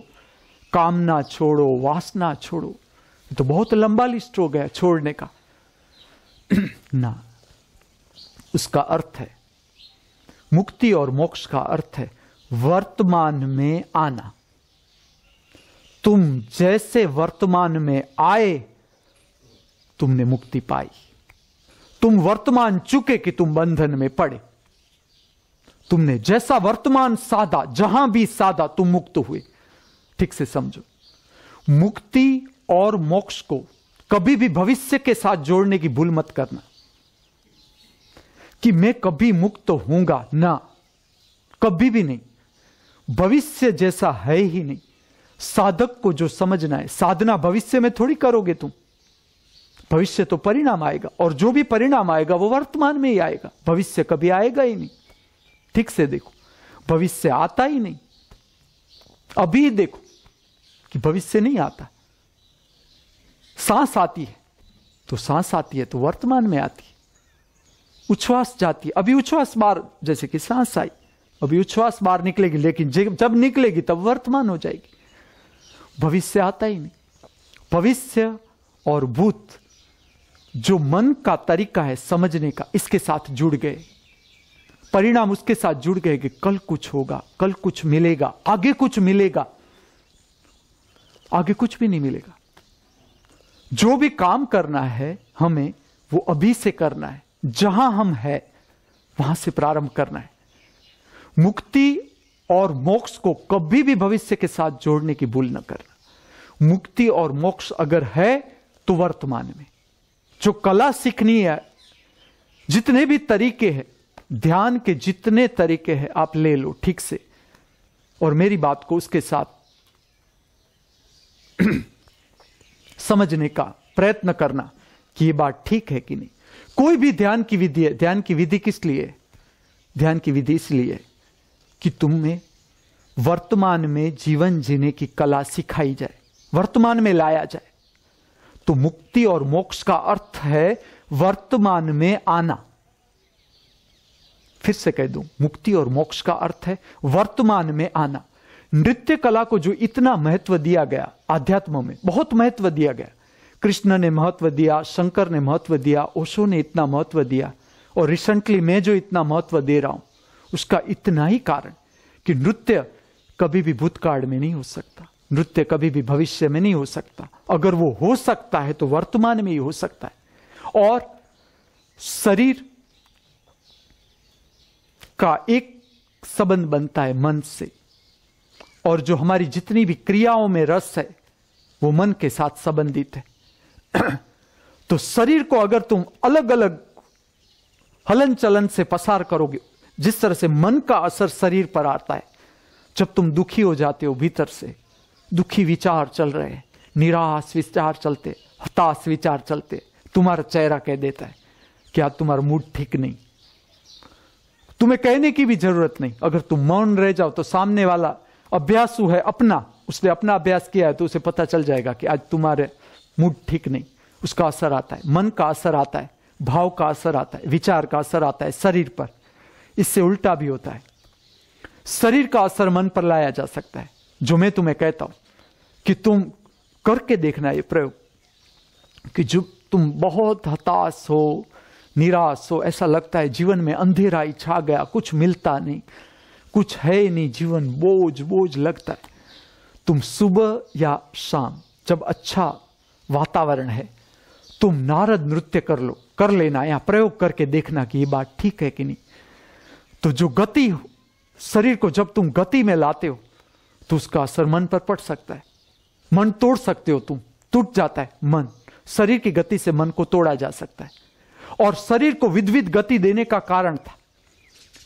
कामना छोड़ो, वासना छोड़ो। ये तो बहुत लंबा लिस्ट हो गया छोड़ने का ना। उसका अर्थ है, मुक्ति और मोक्ष का अर्थ है वर्तमान में आना। तुम जैसे वर्तमान में आए, तुमने मुक्ति पाई। तुम वर्तमान चुके कि तुम बंधन में पड़े। तुमने जैसा वर्तमान साधा, जहां भी साधा, तुम मुक्त हुए। ठीक से समझो, मुक्ति और मोक्ष को कभी भी भविष्य के साथ जोड़ने की भूल मत करना कि मैं कभी मुक्त होऊंगा, ना, कभी भी नहीं। भविष्य जैसा है ही नहीं। साधक को जो समझना है, साधना भविष्य में थोड़ी करोगे तुम। भविष्य तो परिणाम आएगा, और जो भी परिणाम आएगा वो वर्तमान में ही आएगा, भविष्य कभी आएगा ही नहीं। ठीक से देखो, भविष्य आता ही नहीं। अभी देखो कि भविष्य नहीं आता। सांस आती है तो सांस आती है तो वर्तमान में आती है। उच्छ्वास जाती है, अभी उच्छ्वास बाहर, जैसे कि सांस आई, अभी उच्छ्वास बाहर निकलेगी, लेकिन जब निकलेगी तब वर्तमान हो जाएगी। भविष्य आता ही नहीं। भविष्य और भूत जो मन का तरीका है समझने का, इसके साथ जुड़ गए, परिणाम उसके साथ जुड़ गए कि कल कुछ होगा, कल कुछ मिलेगा, आगे कुछ मिलेगा। आगे कुछ भी नहीं मिलेगा। जो भी काम करना है हमें, वो अभी से करना है। जहां हम हैं वहां से प्रारंभ करना है। मुक्ति और मोक्ष को कभी भी भविष्य के साथ जोड़ने की भूल न करना। मुक्ति और मोक्ष अगर है तो वर्तमान में। जो कला सीखनी है, जितने भी तरीके हैं, ध्यान के जितने तरीके हैं आप ले लो ठीक से, और मेरी बात को उसके साथ समझने का प्रयत्न करना कि ये बात ठीक है कि नहीं। कोई भी ध्यान की विधि है। ध्यान की विधि किस लिए? ध्यान की विधि इसलिए कि तुम्हें वर्तमान में जीवन जीने की कला सिखाई जाए, वर्तमान में लाया जाए। तो मुक्ति और मोक्ष का अर्थ है वर्तमान में आना। फिर से कह दूं, मुक्ति और मोक्ष का अर्थ है वर्तमान में आना। नृत्य कला को जो इतना महत्व दिया गया, अध्यात्म में बहुत महत्व दिया गया, कृष्ण ने महत्व दिया, शंकर ने महत्व दिया, ओशो ने इतना महत्व दिया, और रिसेंटली मैं जो इतना महत्व दे रहा हूं, उसका इतना ही कारण कि नृत्य कभी भी भूतकाल में नहीं हो सकता, नृत्य कभी भी भविष्य में नहीं हो सकता। अगर वो हो सकता है तो वर्तमान में ही हो सकता है। और शरीर का एक संबंध बनता है मन से, और जो हमारी जितनी भी क्रियाओं में रस है वो मन के साथ संबंधित है। तो शरीर को अगर तुम अलग अलग हलन चलन से पसार करोगे, जिस तरह से मन का असर शरीर पर आता है, जब तुम दुखी हो जाते हो, भीतर से दुखी विचार चल रहे हैं, निराश विचार चलते, हताश विचार चलते, तुम्हारा चेहरा कह देता है कि आज तुम्हारा मूड ठीक नहीं। तुम्हें कहने की भी जरूरत नहीं, अगर तुम मौन रह जाओ तो सामने वाला अभ्यासु है अपना, उसने अपना अभ्यास किया है तो उसे पता चल जाएगा कि आज तुम्हारे मूड ठीक नहीं, उसका असर आता है, मन का असर आता है, भाव का असर आता है, विचार का असर आता है शरीर पर। इससे उल्टा भी होता है, शरीर का असर मन पर लाया जा सकता है। जो मैं तुम्हें कहता हूं कि तुम करके देखना ये प्रयोग, कि जो तुम बहुत हताश हो, निराश हो, ऐसा लगता है जीवन में अंधेरा ही छा गया, कुछ मिलता नहीं, कुछ है ही नहीं, जीवन बोझ बोझ लगता है। तुम सुबह या शाम जब अच्छा वातावरण है, तुम नारद नृत्य कर लेना, या प्रयोग करके देखना कि ये बात ठीक है कि नहीं। तो जो गति हो, शरीर को जब तुम गति में लाते हो तो उसका असर मन पर पड़ सकता है। मन तोड़ सकते हो तुम, टूट जाता है मन, शरीर की गति से मन को तोड़ा जा सकता है। और शरीर को विद्युत गति देने का कारण था,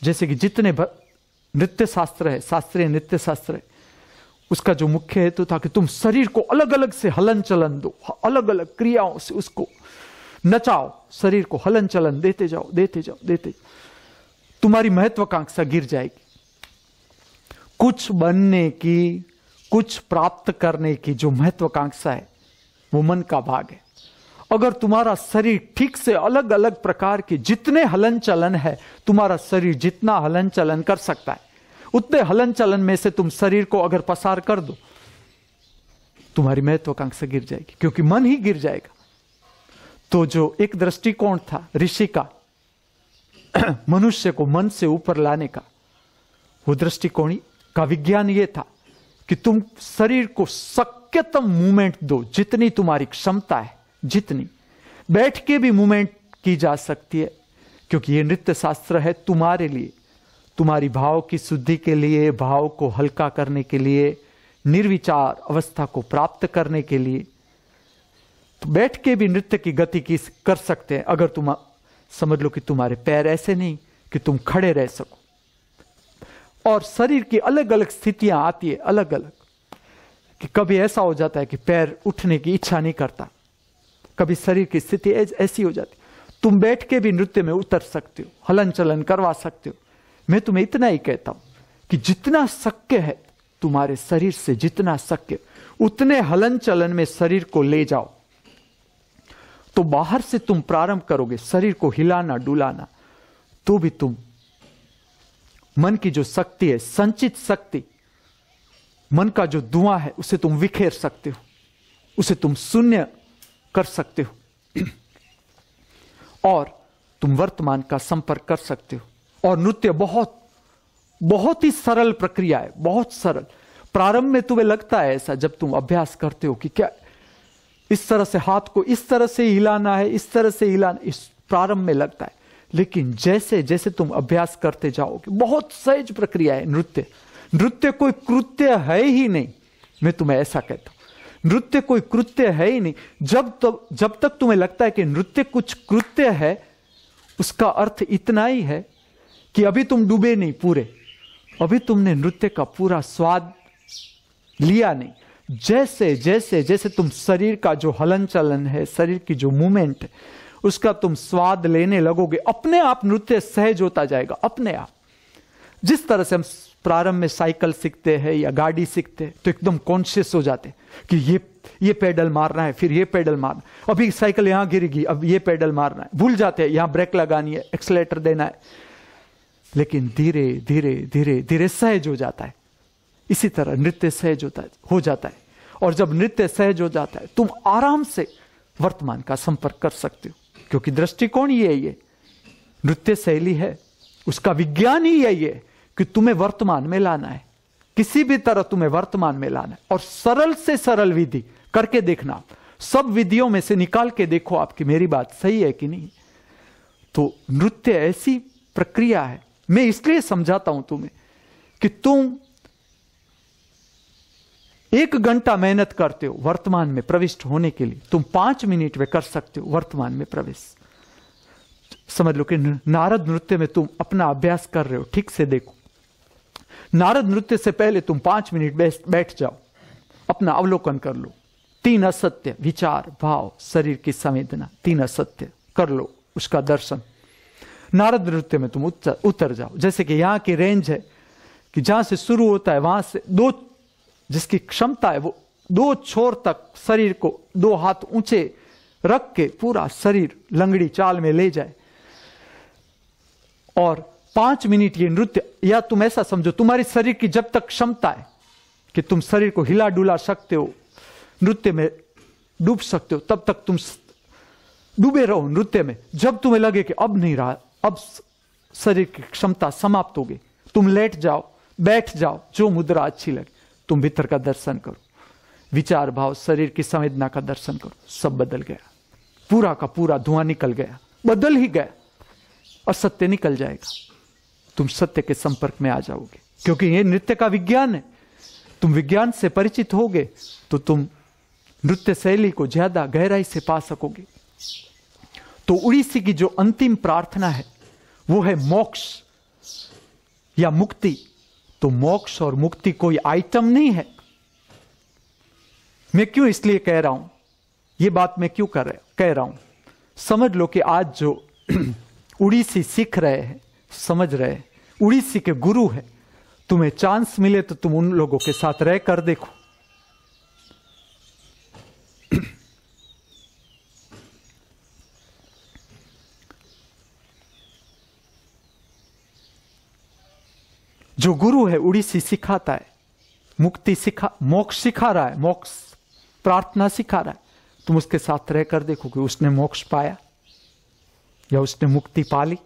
जैसे कि जितने नृत्य शास्त्र है, शास्त्रीय नृत्य शास्त्र है, उसका जो मुख्य हेतु था कि तुम शरीर को अलग अलग से हलन चलन दो, अलग अलग क्रियाओं से उसको नचाओ, शरीर को हलन चलन देते जाओ, देते जाओ, देते जाओ। तुम्हारी महत्वाकांक्षा गिर जाएगी। कुछ बनने की, कुछ प्राप्त करने की जो महत्वाकांक्षा है वो मन का भाग है। अगर तुम्हारा शरीर ठीक से अलग अलग प्रकार के जितने हलन चलन है, तुम्हारा शरीर जितना हलन चलन कर सकता है, उतने हलन चलन में से तुम शरीर को अगर पसार कर दो, तुम्हारी महत्वाकांक्षा गिर जाएगी, क्योंकि मन ही गिर जाएगा। तो जो एक दृष्टिकोण था ऋषि का मनुष्य को मन से ऊपर लाने का, वो दृष्टिकोण का विज्ञान ये था कि तुम शरीर को शक्यतम मूवमेंट दो, जितनी तुम्हारी क्षमता है, जितनी बैठ के भी मूवमेंट की जा सकती है, क्योंकि ये नृत्य शास्त्र है तुम्हारे लिए, तुम्हारी भाव की शुद्धि के लिए, भाव को हल्का करने के लिए, निर्विचार अवस्था को प्राप्त करने के लिए। तो बैठ के भी नृत्य की गति की कर सकते हैं, अगर तुम समझ लो कि तुम्हारे पैर ऐसे नहीं कि तुम खड़े रह सको। और शरीर की अलग अलग स्थितियां आती है, अलग अलग, कि कभी ऐसा हो जाता है कि पैर उठने की इच्छा नहीं करता, कभी शरीर की स्थिति ऐसी हो जाती। तुम बैठ के भी नृत्य में उतर सकते हो, हलन चलन करवा सकते हो। मैं तुम्हें इतना ही कहता हूं कि जितना शक्य है तुम्हारे शरीर से, जितना शक्य उतने हलन चलन में शरीर को ले जाओ। तो बाहर से तुम प्रारंभ करोगे शरीर को हिलाना डुलाना, तो भी तुम मन की जो शक्ति है, संचित शक्ति, मन का जो धुआं है, उसे तुम विखेर सकते हो, उसे तुम शून्य कर सकते हो, और तुम वर्तमान का संपर्क कर सकते हो। और नृत्य बहुत बहुत ही सरल प्रक्रिया है, बहुत सरल। प्रारंभ में तुम्हें लगता है ऐसा, जब तुम अभ्यास करते हो कि क्या इस तरह से हाथ को इस तरह से हिलाना है, इस तरह से हिलाना, इस प्रारंभ में लगता है। लेकिन जैसे जैसे तुम अभ्यास करते जाओगे, बहुत सहज प्रक्रिया है नृत्य। नृत्य कोई कृत्य है ही नहीं, मैं तुम्हें ऐसा कहता हूं, नृत्य कोई कृत्य है ही नहीं। जब तक तुम्हें लगता है कि नृत्य कुछ कृत्य है, उसका अर्थ इतना ही है कि अभी तुम डूबे नहीं पूरे, अभी तुमने नृत्य का पूरा स्वाद लिया नहीं। जैसे जैसे जैसे तुम शरीर का जो हलन चलन है, शरीर की जो मूवमेंट है, उसका तुम स्वाद लेने लगोगे, अपने आप नृत्य सहज होता जाएगा, अपने आप। जिस तरह से हम प्रारंभ में साइकिल सीखते हैं या गाड़ी सीखते हैं, तो एकदम कॉन्शियस हो जाते कि ये पेडल मारना है, फिर ये पेडल मारना, अभी साइकिल यहां गिरेगी, अब ये पेडल मारना है, भूल जाते हैं यहां ब्रेक लगानी है, एक्सीलेटर देना है। लेकिन धीरे धीरे धीरे धीरे सहज हो जाता है। इसी तरह नृत्य सहज हो जाता है। और जब नृत्य सहज हो जाता है, तुम आराम से वर्तमान का संपर्क कर सकते हो, क्योंकि दृष्टिकोण ही यही है, नृत्य शैली है, उसका विज्ञान ही यही है कि तुम्हें वर्तमान में लाना है, किसी भी तरह तुम्हें वर्तमान में लाना है। और सरल से सरल विधि करके देखना, सब विधियों में से निकाल के देखो आपकी मेरी बात सही है कि नहीं। तो नृत्य ऐसी प्रक्रिया है, मैं इसलिए समझाता हूं तुम्हें कि तुम 1 घंटा मेहनत करते हो वर्तमान में प्रविष्ट होने के लिए, तुम 5 मिनट में कर सकते हो वर्तमान में प्रवेश। समझ लो कि नारद नृत्य में तुम अपना अभ्यास कर रहे हो, ठीक से देखो। नारद नृत्य से पहले तुम 5 मिनट बैठ जाओ, अपना अवलोकन कर लो। 3 असत्य, विचार, भाव, शरीर की संवेदना, 3 असत्य कर लो, उसका दर्शन। नारद नृत्य में तुम उतर जाओ। जैसे कि यहां की रेंज है कि जहां से शुरू होता है, वहां से जिसकी क्षमता है वो दो छोर तक शरीर को दो हाथ ऊंचे रख के पूरा शरीर लंगड़ी चाल में ले जाए और 5 मिनट ये नृत्य, या तुम ऐसा समझो तुम्हारी शरीर की जब तक क्षमता है कि तुम शरीर को हिला डुला सकते हो, नृत्य में डूब सकते हो, तब तक तुम डूबे रहो नृत्य में। जब तुम्हें लगे कि अब नहीं रहा, अब शरीर की क्षमता समाप्त हो गई, तुम लेट जाओ, बैठ जाओ, जो मुद्रा अच्छी लगे, तुम भीतर का दर्शन करो, विचार भाव शरीर की संवेदना का दर्शन करो, सब बदल गया, पूरा का पूरा धुआं निकल गया, बदल ही गया और सत्य निकल जाएगा। तुम सत्य के संपर्क में आ जाओगे, क्योंकि यह नृत्य का विज्ञान है। तुम विज्ञान से परिचित होगे तो तुम नृत्य शैली को ज्यादा गहराई से पा सकोगे। तो उड़ीसी की जो अंतिम प्रार्थना है वो है मोक्ष या मुक्ति। तो मोक्ष और मुक्ति कोई आइटम नहीं है। मैं क्यों इसलिए कह रहा हूं, ये बात मैं क्यों कह रहा हूं, समझ लो कि आज जो उड़ीसी सीख रहे हैं, समझ रहे हैं, उड़ीसी के गुरु है, तुम्हें चांस मिले तो तुम उन लोगों के साथ रह कर देखो। जो गुरु है उड़ीसी सिखाता है, मोक्ष सिखा रहा है, मोक्ष प्रार्थना सिखा रहा है, तुम उसके साथ रहकर देखो कि उसने मोक्ष पाया या उसने मुक्ति पा ली।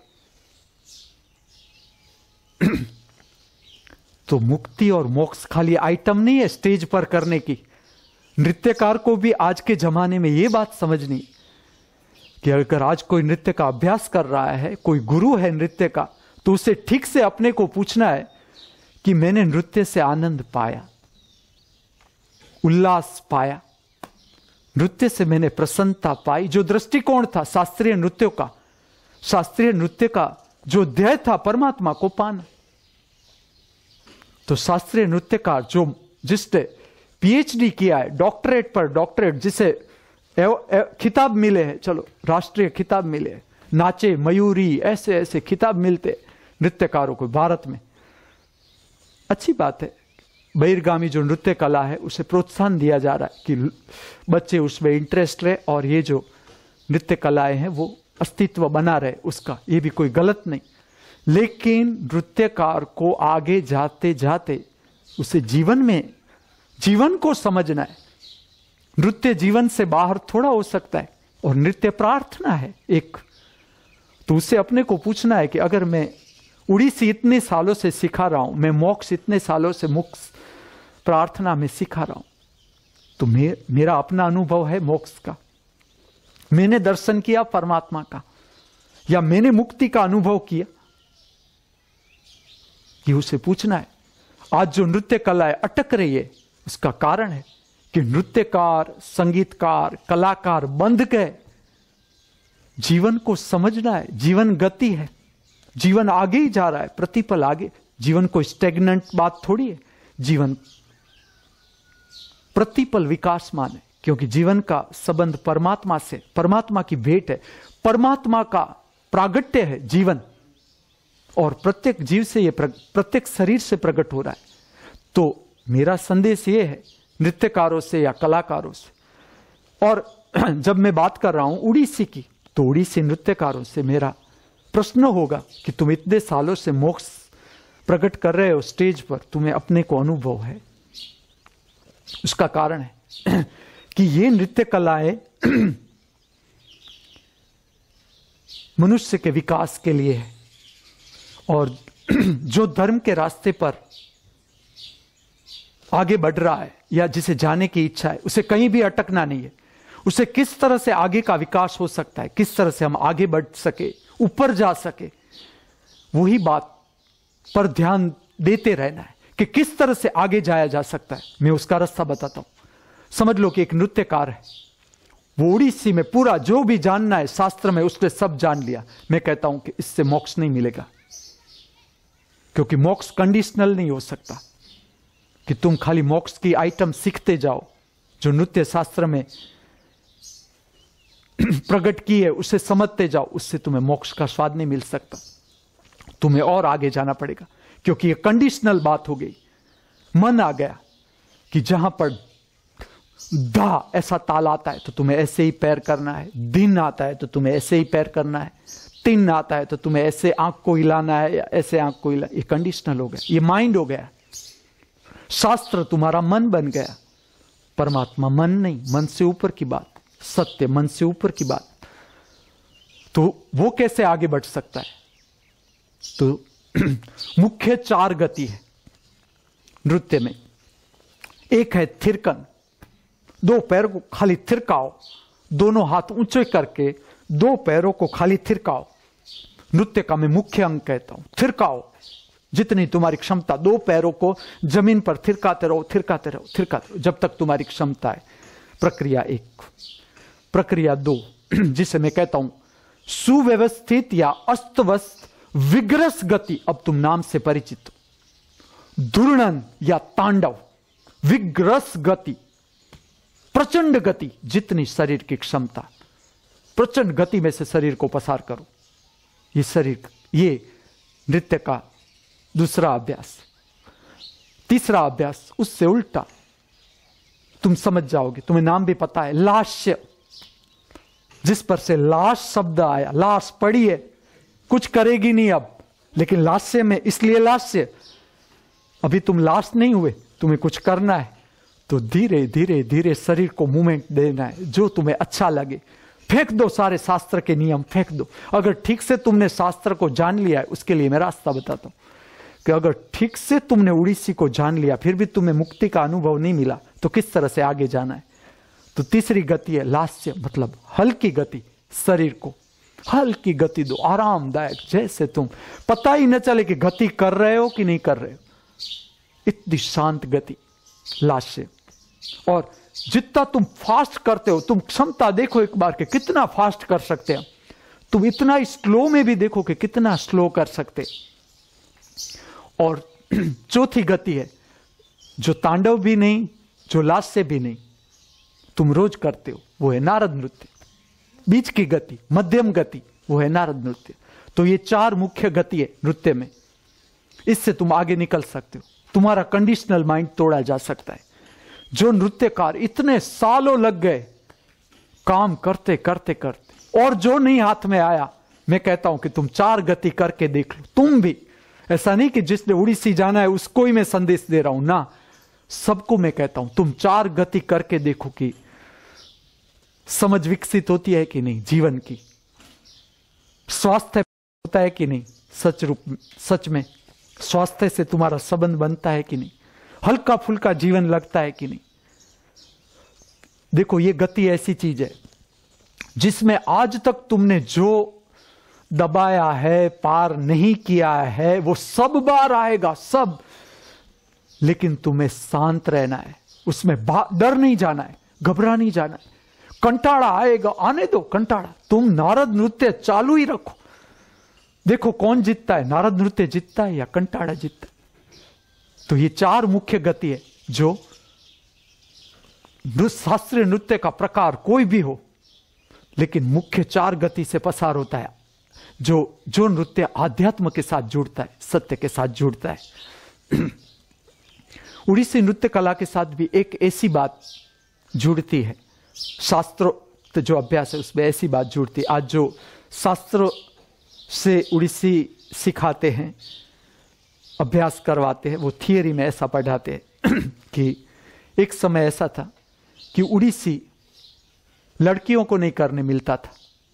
तो मुक्ति और मोक्ष खाली आइटम नहीं है स्टेज पर करने की। नृत्यकार को भी आज के जमाने में यह बात समझनी कि अगर आज कोई नृत्य का अभ्यास कर रहा है, कोई गुरु है नृत्य का, तो उसे ठीक से अपने को पूछना है कि मैंने नृत्य से आनंद पाया, उल्लास पाया, नृत्य से मैंने प्रसन्नता पाई। जो दृष्टिकोण था शास्त्रीय नृत्यों का, शास्त्रीय नृत्य का जो ध्येय था परमात्मा को पाना। तो शास्त्रीय नृत्यकार जो जिसने पीएचडी किया है, डॉक्टरेट पर डॉक्टरेट, जिसे खिताब मिले हैं, चलो राष्ट्रीय खिताब मिले हैं, नाचे मयूरी, ऐसे ऐसे खिताब मिलते नृत्यकारों को भारत में। अच्छी बात है, बहिर्गामी जो नृत्य कला है उसे प्रोत्साहन दिया जा रहा है कि बच्चे उसमें इंटरेस्ट रहे और ये जो नृत्य कलाएं हैं वो अस्तित्व बना रहे उसका, ये भी कोई गलत नहीं। लेकिन नृत्यकार को आगे जाते जाते उसे जीवन को समझना है। नृत्य जीवन से बाहर थोड़ा हो सकता है और नृत्य प्रार्थना है एक। तो उसे अपने को पूछना है कि अगर मैं उड़ीसी इतने सालों से सिखा रहा हूं, मैं मोक्ष इतने सालों से मोक्ष प्रार्थना में सिखा रहा हूं, तो मेरा अपना अनुभव है मोक्ष का, मैंने दर्शन किया परमात्मा का, या मैंने मुक्ति का अनुभव किया, ये उसे पूछना है। आज जो नृत्य कलाएं अटक रही है उसका कारण है कि नृत्यकार, संगीतकार, कलाकार बंध गए। जीवन को समझना है, जीवन गति है, जीवन आगे ही जा रहा है, प्रतिपल आगे। जीवन कोई स्टेगनेंट बात थोड़ी है, जीवन प्रतिपल विकासमान है, क्योंकि जीवन का संबंध परमात्मा से, परमात्मा की भेंट है, परमात्मा का प्रागट्य है जीवन, और प्रत्येक जीव से, ये प्रत्येक शरीर से प्रकट हो रहा है। तो मेरा संदेश ये है नृत्यकारों से या कलाकारों से। और जब मैं बात कर रहा हूं उड़ीसी की, तो उड़ीसी नृत्यकारों से मेरा प्रश्न होगा कि तुम इतने सालों से मोक्ष प्रकट कर रहे हो स्टेज पर, तुम्हें अपने को अनुभव है। उसका कारण है कि ये नृत्य कलाएं मनुष्य के विकास के लिए है, और जो धर्म के रास्ते पर आगे बढ़ रहा है या जिसे जाने की इच्छा है, उसे कहीं भी अटकना नहीं है। उसे किस तरह से आगे का विकास हो सकता है, किस तरह से हम आगे बढ़ सके, ऊपर जा सके, वही बात पर ध्यान देते रहना है कि किस तरह से आगे जाया जा सकता है। मैं उसका रास्ता बताता हूं। समझ लो कि एक नृत्यकार है, वो उड़ीसी में पूरा जो भी जानना है शास्त्र में उसने सब जान लिया। मैं कहता हूं कि इससे मोक्ष नहीं मिलेगा, क्योंकि मोक्ष कंडीशनल नहीं हो सकता कि तुम खाली मोक्ष की आइटम सीखते जाओ। जो नृत्य शास्त्र में प्रकट की है उसे समझते जाओ, उससे तुम्हें मोक्ष का स्वाद नहीं मिल सकता। तुम्हें और आगे जाना पड़ेगा, क्योंकि ये कंडीशनल बात हो गई। मन आ गया कि जहां पर दा ऐसा ताल आता है तो तुम्हें ऐसे ही पैर करना है, दिन आता है तो तुम्हें ऐसे ही पैर करना है, तीन आता है तो तुम्हें ऐसे आंख को हिलाना है या ऐसे आंख को हिला। ये कंडीशनल हो गया, ये माइंड हो गया। शास्त्र तुम्हारा मन बन गया, परमात्मा मन नहीं, मन से ऊपर की बात, सत्य मन से ऊपर की बात। तो वो कैसे आगे बढ़ सकता है? तो मुख्य 4 गति है नृत्य में। एक है थिरकन, 2 पैर को खाली थिरकाओ, दोनों हाथ ऊंचे करके 2 पैरों को खाली थिरकाओ। नृत्य का मैं मुख्य अंग कहता हूं, थिरकाओ जितनी तुम्हारी क्षमता, 2 पैरों को जमीन पर थिरकाते रहो, थिरकाते रहो, थिरकाते रहो जब तक तुम्हारी क्षमता है। प्रक्रिया 1। प्रक्रिया 2 जिसे मैं कहता हूं सुव्यवस्थित या अस्तव्यस्त विग्रस गति। अब तुम नाम से परिचित हो। धूर्णन या तांडव, विग्रस गति, प्रचंड गति, जितनी शरीर की क्षमता, प्रचंड गति में से शरीर को पसार करो। ये शरीर, ये नृत्य का दूसरा अभ्यास। तीसरा अभ्यास उससे उल्टा, तुम समझ जाओगे, तुम्हें नाम भी पता है, लास्य, जिस पर से लाश शब्द आया। लाश पड़ी है, कुछ करेगी नहीं अब, लेकिन लास्य में इसलिए लास्य, अभी तुम लाश नहीं हुए, तुम्हें कुछ करना है तो धीरे धीरे धीरे शरीर को मूवमेंट देना है जो तुम्हें अच्छा लगे। फेंक दो सारे शास्त्र के नियम, फेंक दो। अगर ठीक से तुमने शास्त्र को जान लिया है, उसके लिए मैं रास्ता बताता हूं कि अगर ठीक से तुमने उड़ीसी को जान लिया फिर भी तुम्हें मुक्ति का अनुभव नहीं मिला तो किस तरह से आगे जाना है। तो तीसरी गति है लास्य, मतलब हल्की गति। शरीर को हल्की गति दो, आरामदायक, जैसे तुम पता ही न चले कि गति कर रहे हो कि नहीं कर रहे हो, इतनी शांत गति, लास्य। और जितना तुम फास्ट करते हो, तुम क्षमता देखो एक बार के कितना फास्ट कर सकते हो, तुम इतना स्लो में भी देखो कि कितना स्लो कर सकते। और चौथी गति है जो तांडव भी नहीं, जो लास्य भी नहीं, तुम रोज करते हो, वो है नारद नृत्य। बीच की गति, मध्यम गति, वो है नारद नृत्य। तो ये 4 मुख्य गति है नृत्य में, इससे तुम आगे निकल सकते हो, तुम्हारा कंडीशनल माइंड तोड़ा जा सकता है। जो नृत्यकार इतने सालों लग गए काम करते करते करते, और जो नहीं हाथ में आया, मैं कहता हूं कि तुम 4 गति करके देख लो। तुम भी, ऐसा नहीं कि जिसने उड़ीसी जाना है उसको ही मैं संदेश दे रहा हूं ना, सबको मैं कहता हूं तुम 4 गति करके देखो कि समझ विकसित होती है कि नहीं, जीवन की स्वास्थ्य होता है कि नहीं, सच में स्वास्थ्य से तुम्हारा संबंध बनता है कि नहीं, हल्का फुल्का जीवन लगता है कि नहीं। देखो ये गति ऐसी चीज है जिसमें आज तक तुमने जो दबाया है, पार नहीं किया है, वो सब बार आएगा, सब। लेकिन तुम्हें शांत रहना है, उसमें डर नहीं जाना है, घबरा नहीं जाना है। कंटाड़ा आएगा, आने दो कंटाड़ा, तुम नारद नृत्य चालू ही रखो, देखो कौन जीतता है, नारद नृत्य जीतता है या कंटाड़ा जीतता है। तो ये 4 मुख्य गति है जो शास्त्रीय नृत्य का प्रकार कोई भी हो, लेकिन मुख्य 4 गति से पसार होता है। जो नृत्य आध्यात्म के साथ जुड़ता है, सत्य के साथ जुड़ता है। उड़ीसी नृत्य कला के साथ भी एक ऐसी बात जुड़ती है, शास्त्रोक्त जो अभ्यास है उसमें ऐसी बात जुड़ती है। आज जो शास्त्रों से उड़ीसी सिखाते हैं, अभ्यास करवाते हैं, वो थियरी में ऐसा पढ़ाते हैं कि एक समय ऐसा था कि उड़ीसी लड़कियों को नहीं करने मिलता था,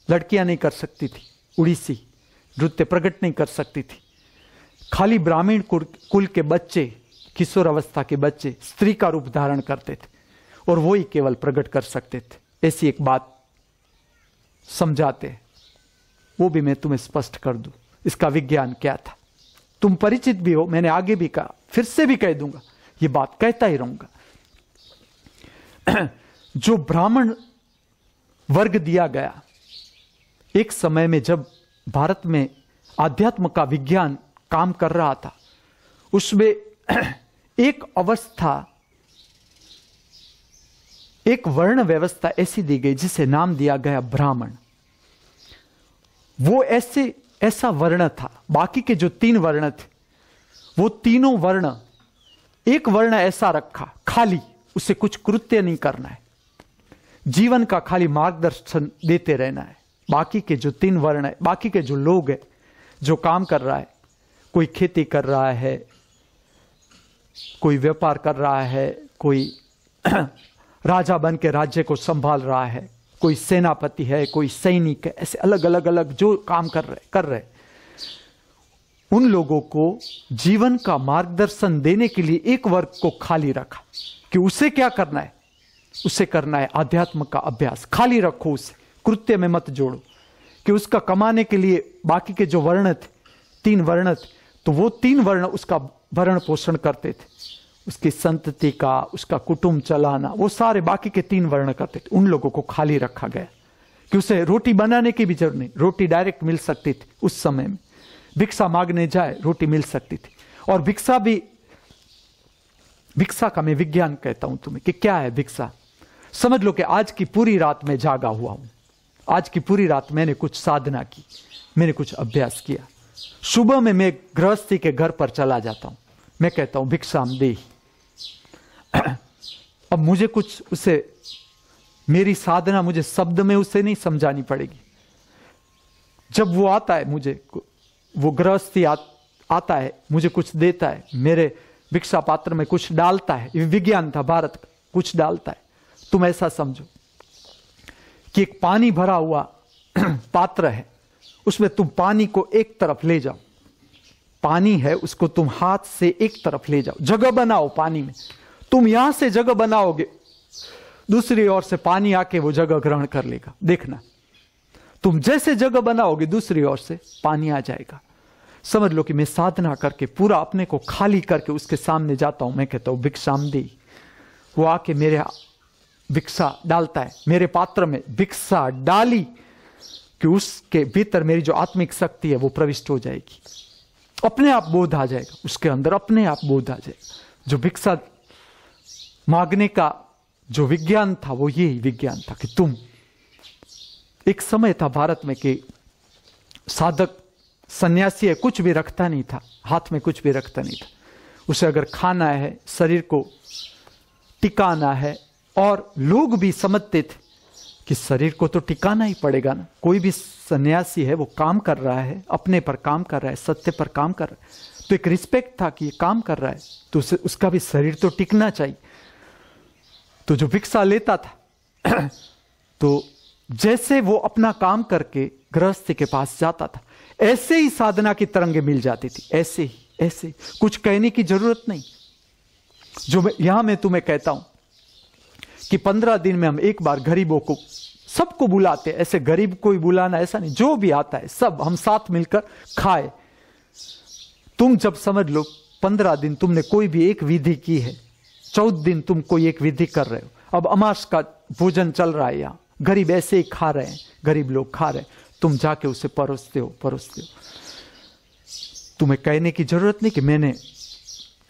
लड़कियां नहीं कर सकती थी, उड़ीसी नृत्य प्रकट नहीं कर सकती थी। खाली ब्राह्मण कुल के बच्चे, किशोर अवस्था के बच्चे स्त्री का रूप धारण करते थे और वो ही केवल प्रकट कर सकते थे। ऐसी एक बात समझाते हैं, वो भी मैं तुम्हें स्पष्ट कर दूं, इसका विज्ञान क्या था। तुम परिचित भी हो, मैंने आगे भी कहा, फिर से भी कह दूंगा, ये बात कहता ही रहूंगा। जो ब्राह्मण वर्ग दिया गया, एक समय में जब भारत में आध्यात्म का विज्ञान काम कर रहा था, उसमें एक अवस्था, एक वर्ण व्यवस्था ऐसी दी गई जिसे नाम दिया गया ब्राह्मण। वो ऐसा वर्ण था, बाकी के जो 3 वर्ण थे वो तीनों वर्ण एक वर्ण ऐसा रखा खाली, उसे कुछ कृत्य नहीं करना है, जीवन का खाली मार्गदर्शन देते रहना है। बाकी के जो 3 वर्ण है, बाकी के जो लोग है, जो काम कर रहा है, कोई खेती कर रहा है, कोई व्यापार कर रहा है, कोई राजा बन के राज्य को संभाल रहा है, कोई सेनापति है, कोई सैनिक है, ऐसे अलग अलग अलग जो काम कर रहे उन लोगों को जीवन का मार्गदर्शन देने के लिए एक वर्ग को खाली रखा कि उसे क्या करना है, उसे करना है आध्यात्म का अभ्यास। खाली रखो उसे, कृत्य में मत जोड़ो। कि उसका कमाने के लिए बाकी के जो वर्ण थे, 3 वर्ण थे, तो वो 3 वर्ण उसका भरण पोषण करते थे, उसकी संतति का, उसका कुटुंब चलाना, वो सारे बाकी के 3 वर्ण करते थे। उन लोगों को खाली रखा गया कि उसे रोटी बनाने की भी जरूरत नहीं, रोटी डायरेक्ट मिल सकती थी उस समय में। भिक्षा मांगने जाए रोटी मिल सकती थी। और भिक्षा भी, भिक्षा का मैं विज्ञान कहता हूं तुम्हें कि क्या है भिक्षा। समझ लो कि आज की पूरी रात मैं जागा हुआ हूं, आज की पूरी रात मैंने कुछ साधना की, मैंने कुछ अभ्यास किया। सुबह में मैं गृहस्थी के घर पर चला जाता हूं, मैं कहता हूं भिक्षाम देहि। अब मुझे कुछ उसे, मेरी साधना मुझे शब्द में उसे नहीं समझानी पड़ेगी। जब वो आता है, मुझे वो गृहस्थी आता है, मुझे कुछ देता है, मेरे भिक्षा पात्र में कुछ डालता है, ये विज्ञान था भारत का, कुछ डालता है। तुम ऐसा समझो कि एक पानी भरा हुआ पात्र है, उसमें तुम पानी को एक तरफ ले जाओ, पानी है उसको तुम हाथ से एक तरफ ले जाओ, जगह बनाओ पानी में। तुम यहां से जगह बनाओगे, दूसरी ओर से पानी आके वो जगह ग्रहण कर लेगा। देखना, तुम जैसे जगह बनाओगे दूसरी ओर से पानी आ जाएगा। समझ लो कि मैं साधना करके पूरा अपने को खाली करके उसके सामने जाता हूं, मैं कहता हूं भिक्षाम देहि। वो आके मेरे भिक्षा डालता है, मेरे पात्र में भिक्षा डाली कि उसके भीतर मेरी जो आत्मिक शक्ति है वो प्रविष्ट हो जाएगी, अपने आप बोध आ जाएगा, उसके अंदर अपने आप बोध आ जाएगा। जो भिक्षा मांगने का जो विज्ञान था वो यही विज्ञान था कि तुम, एक समय था भारत में कि साधक सन्यासी है, कुछ भी रखता नहीं था, हाथ में कुछ भी रखता नहीं था। उसे अगर खाना है, शरीर को टिकाना है, और लोग भी समझते थे कि शरीर को तो टिकाना ही पड़ेगा ना। कोई भी सन्यासी है वो काम कर रहा है, अपने पर काम कर रहा है, सत्य पर काम कर रहा है, तो एक रिस्पेक्ट था कि ये काम कर रहा है तो उसका भी शरीर तो टिकना चाहिए। तो जो भिक्षा लेता था तो जैसे वो अपना काम करके गृहस्थी के पास जाता था, ऐसे ही साधना की तरंगे मिल जाती थी, ऐसे ही, ऐसे कुछ कहने की जरूरत नहीं। जो यहां मैं तुम्हें कहता हूं कि 15 दिन में हम एक बार गरीबों को, सबको बुलाते, ऐसे गरीब कोई बुलाना ऐसा नहीं, जो भी आता है सब हम साथ मिलकर खाए। तुम जब समझ लो 15 दिन तुमने कोई भी एक विधि की है, 14 दिन तुम कोई एक विधि कर रहे हो, अब अमास का भोजन चल रहा है, यहां गरीब ऐसे ही खा रहे हैं, गरीब लोग खा रहे हैं, तुम जाके उसे परोसते हो। तुम्हें कहने की जरूरत नहीं कि मैंने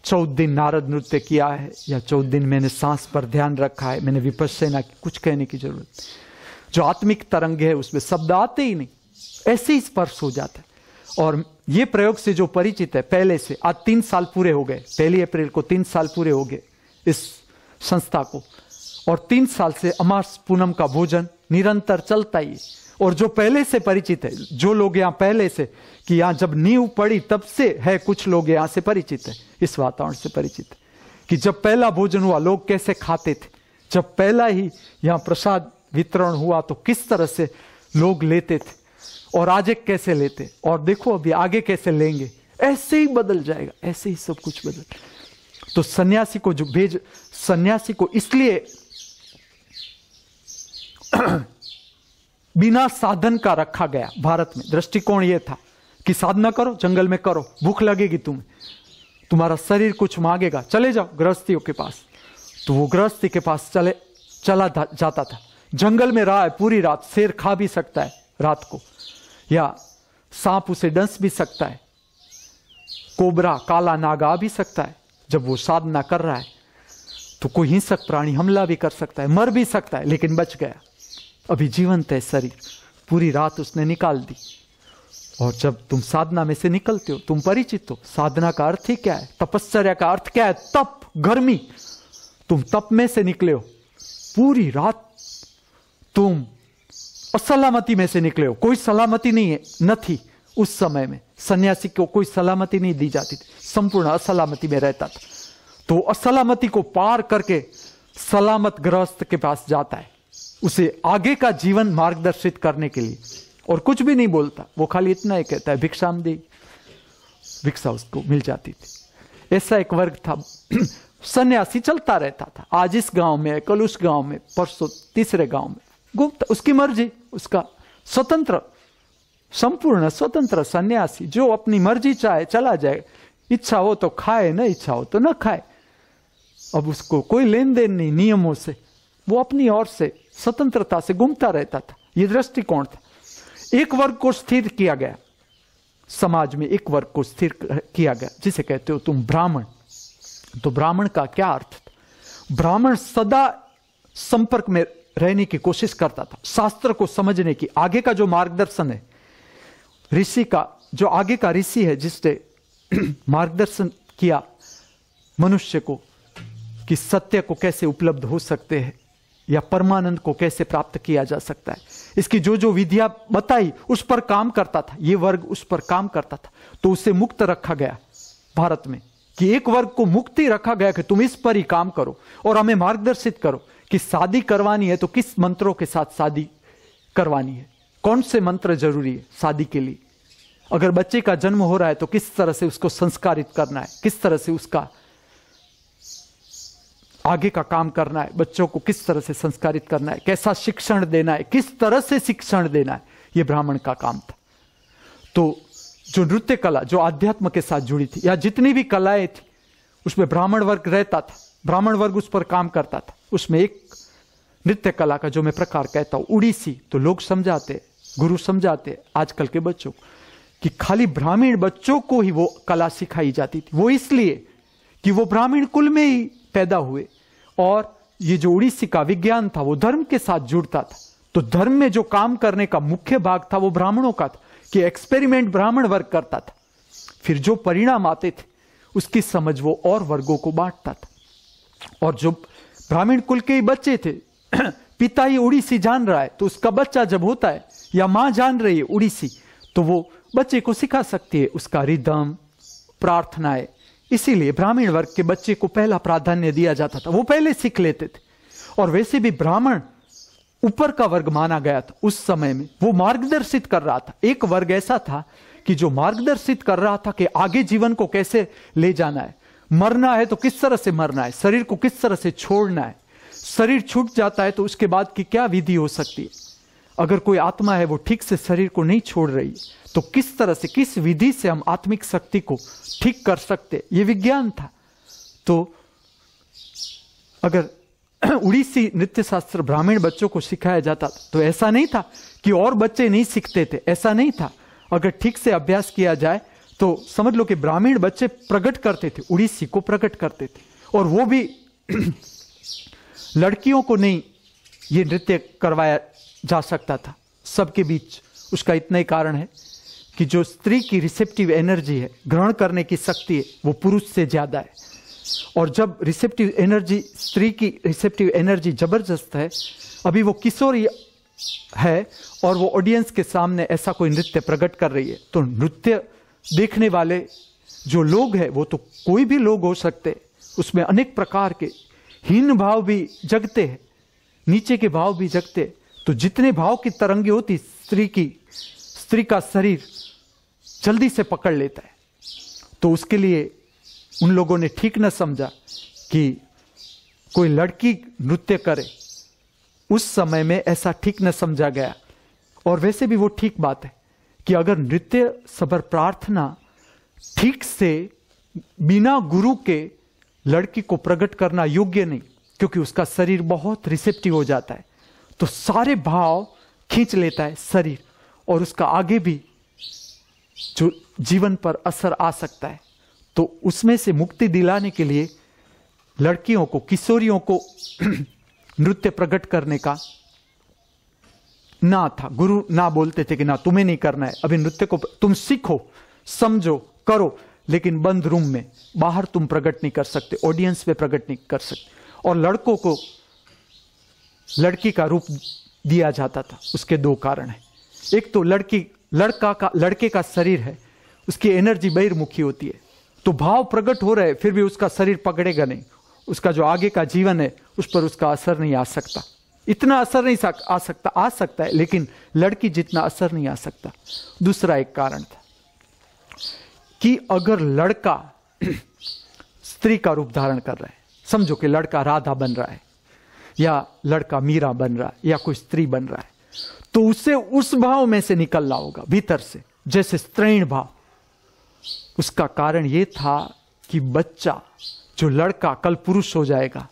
14 दिन नारद नृत्य किया है या 14 दिन मैंने सांस पर ध्यान रखा है, मैंने विपश्यना की, कुछ कहने की जरूरत नहीं। जो आत्मिक तरंग है उसमें शब्द आते ही नहीं, ऐसे ही स्पर्श हो जाता है। और ये प्रयोग से जो परिचित है पहले से, आज 3 साल पूरे हो गए, 1 अप्रैल को 3 साल पूरे हो गए इस संस्था को, और 3 साल से अमास पूनम का भोजन निरंतर चलता ही है। और जो पहले से परिचित है, जो लोग यहाँ पहले से, कि यहाँ जब नींव पड़ी तब से है, कुछ लोग यहाँ से परिचित है, इस वातावरण से परिचित है कि जब पहला भोजन हुआ लोग कैसे खाते थे, जब पहला ही यहाँ प्रसाद वितरण हुआ तो किस तरह से लोग लेते थे, और आज एक कैसे लेते, और देखो अभी आगे कैसे लेंगे, ऐसे ही बदल जाएगा, ऐसे ही सब कुछ बदल। तो सन्यासी को जो सन्यासी को इसलिए बिना साधन का रखा गया भारत में। दृष्टिकोण यह था कि साधना करो, जंगल में करो, भूख लगेगी तुम्हें, तुम्हारा शरीर कुछ मांगेगा, चले जाओ गृहस्थियों के पास। तो वो गृहस्थी के पास चला जाता था, जंगल में रहा है पूरी रात, शेर खा भी सकता है रात को, या सांप उसे डंस भी सकता है, कोबरा काला नाग आ भी सकता है। जब वो साधना कर रहा है तो कोई हिंसक प्राणी हमला भी कर सकता है, मर भी सकता है, लेकिन बच गया, अभी जीवंत है शरीर, पूरी रात उसने निकाल दी। और जब तुम साधना में से निकलते हो, तुम परिचित हो साधना का अर्थ ही क्या है, तपश्चर्या का अर्थ क्या है, तप, गर्मी। तुम तप में से निकले हो, पूरी रात तुम असलामती में से निकले हो, कोई सलामती नहीं है, न थी उस समय में। सन्यासी को कोई सलामती नहीं दी जाती थी, संपूर्ण असलामती में रहता था। तो असलामती को पार करके सलामत गृहस्थ के पास जाता है, उसे आगे का जीवन मार्गदर्शित करने के लिए, और कुछ भी नहीं बोलता, वो खाली इतना ही कहता है भिक्षाम दे, भिक्षा उसको मिल जाती थी। ऐसा एक वर्ग था। सन्यासी चलता रहता था, आज इस गांव में, कल उस गांव में, परसों तीसरे गांव में, गुप्त, उसकी मर्जी, उसका स्वतंत्र, संपूर्ण स्वतंत्र सन्यासी, जो अपनी मर्जी चाहे चला जाए, इच्छा हो तो खाए, न इच्छा हो तो न खाए। अब उसको कोई लेन देन नहीं नियमों से, वो अपनी ओर से स्वतंत्रता से घूमता रहता था। ये दृष्टिकोण था। एक वर्ग को स्थिर किया गया समाज में, एक वर्ग को स्थिर किया गया, जिसे कहते हो तुम ब्राह्मण। तो ब्राह्मण का क्या अर्थ था? ब्राह्मण सदा संपर्क में रहने की कोशिश करता था, शास्त्र को समझने की, आगे का जो मार्गदर्शन है, ऋषि का जो आगे का ऋषि है जिसने मार्गदर्शन किया मनुष्य को कि सत्य को कैसे उपलब्ध हो सकते हैं या परमानंद को कैसे प्राप्त किया जा सकता है, इसकी जो जो विधियां बताई उस पर काम करता था। ये वर्ग उस पर काम करता था, तो उसे मुक्त रखा गया भारत में, कि एक वर्ग को मुक्ति रखा गया कि तुम इस पर ही काम करो और हमें मार्गदर्शित करो कि शादी करवानी है तो किस मंत्रों के साथ शादी करवानी है, कौन से मंत्र जरूरी है शादी के लिए, अगर बच्चे का जन्म हो रहा है तो किस तरह से उसको संस्कारित करना है, किस तरह से उसका आगे का काम करना है, बच्चों को किस तरह से संस्कारित करना है, कैसा शिक्षण देना है, किस तरह से शिक्षण देना है, यह ब्राह्मण का काम था। तो जो नृत्य कला जो अध्यात्म के साथ जुड़ी थी या जितनी भी कलाएं थी उसमें ब्राह्मण वर्ग रहता था, ब्राह्मण वर्ग उस पर काम करता था। उसमें एक नृत्य कला का जो मैं प्रकार कहता हूं उड़ीसी, तो लोग समझाते, गुरु समझाते आजकल के बच्चों को कि खाली ब्राह्मण बच्चों को ही वो कला सिखाई जाती थी। वो इसलिए कि वो ब्राह्मण कुल में ही पैदा हुए, और ये जो उड़ीसी का विज्ञान था वो धर्म के साथ जुड़ता था। तो धर्म में जो काम करने का मुख्य भाग था वो ब्राह्मणों का था, कि एक्सपेरिमेंट ब्राह्मण वर्ग करता था, फिर जो परिणाम आते थे उसकी समझ वो और वर्गों को बांटता था। और जो ब्राह्मण कुल के ही बच्चे थे, पिता ही उड़ीसी जान रहा है तो उसका बच्चा जब होता है या मां जान रही है उड़ीसी, तो वो बच्चे को सिखा सकती है उसका रिदम, प्रार्थनाएं। इसीलिए ब्राह्मण वर्ग के बच्चे को पहला प्राधान्य दिया जाता था, वो पहले सीख लेते थे। और वैसे भी ब्राह्मण ऊपर का वर्ग माना गया था उस समय में, वो मार्गदर्शित कर रहा था। एक वर्ग ऐसा था कि जो मार्गदर्शित कर रहा था कि आगे जीवन को कैसे ले जाना है, मरना है तो किस तरह से मरना है, शरीर को किस तरह से छोड़ना है, शरीर छूट जाता है तो उसके बाद की क्या विधि हो सकती है, अगर कोई आत्मा है वो ठीक से शरीर को नहीं छोड़ रही तो किस तरह से, किस विधि से हम आत्मिक शक्ति को ठीक कर सकते, ये विज्ञान था। तो अगर उड़ीसी नृत्य शास्त्र ब्राह्मण बच्चों को सिखाया जाता तो ऐसा नहीं था कि और बच्चे नहीं सीखते थे, ऐसा नहीं था। अगर ठीक से अभ्यास किया जाए तो समझ लो कि ब्राह्मण बच्चे प्रकट करते थे, उड़ीसी को प्रकट करते थे। और वो भी लड़कियों को नहीं ये नृत्य करवाया जा सकता था सबके बीच। उसका इतना ही कारण है कि जो स्त्री की रिसेप्टिव एनर्जी है, ग्रहण करने की शक्ति है, वो पुरुष से ज्यादा है। और जब रिसेप्टिव एनर्जी, स्त्री की रिसेप्टिव एनर्जी जबरदस्त है, अभी वो किशोरी है और वो ऑडियंस के सामने ऐसा कोई नृत्य प्रकट कर रही है, तो नृत्य देखने वाले जो लोग हैं वो तो कोई भी लोग हो सकते, उसमें अनेक प्रकार के हीन भाव भी जगते हैं, नीचे के भाव भी जगते। तो जितने भाव की तरंगे होती स्त्री का शरीर जल्दी से पकड़ लेता है। तो उसके लिए उन लोगों ने ठीक न समझा कि कोई लड़की नृत्य करे, उस समय में ऐसा ठीक न समझा गया। और वैसे भी वो ठीक बात है कि अगर नृत्य सबर प्रार्थना ठीक से बिना गुरु के लड़की को प्रकट करना योग्य नहीं, क्योंकि उसका शरीर बहुत रिसेप्टिव हो जाता है, तो सारे भाव खींच लेता है शरीर, और उसका आगे भी जो जीवन पर असर आ सकता है। तो उसमें से मुक्ति दिलाने के लिए लड़कियों को, किशोरियों को नृत्य प्रकट करने का ना था, गुरु ना बोलते थे कि ना तुम्हें नहीं करना है, अभी नृत्य को तुम सीखो, समझो, करो, लेकिन बंद रूम में, बाहर तुम प्रकट नहीं कर सकते, ऑडियंस में प्रकट नहीं कर सकते। और लड़कों को लड़की का रूप दिया जाता था। उसके दो कारण हैं। एक तो लड़के का शरीर है, उसकी एनर्जी बहिर्मुखी होती है, तो भाव प्रकट हो रहे फिर भी उसका शरीर पकड़ेगा नहीं, उसका जो आगे का जीवन है उस पर उसका असर नहीं आ सकता, इतना असर नहीं आ सकता है, लेकिन लड़की जितना असर नहीं आ सकता। दूसरा एक कारण था कि अगर लड़का स्त्री का रूप धारण कर रहा है, समझो कि लड़का राधा बन रहा है या लड़का मीरा बन रहा है या कोई स्त्री बन रहा है, तो उसे उस भाव में से निकलना होगा भीतर से, जैसे स्त्रैण भाव। उसका कारण यह था कि बच्चा जो लड़का कल पुरुष हो जाएगा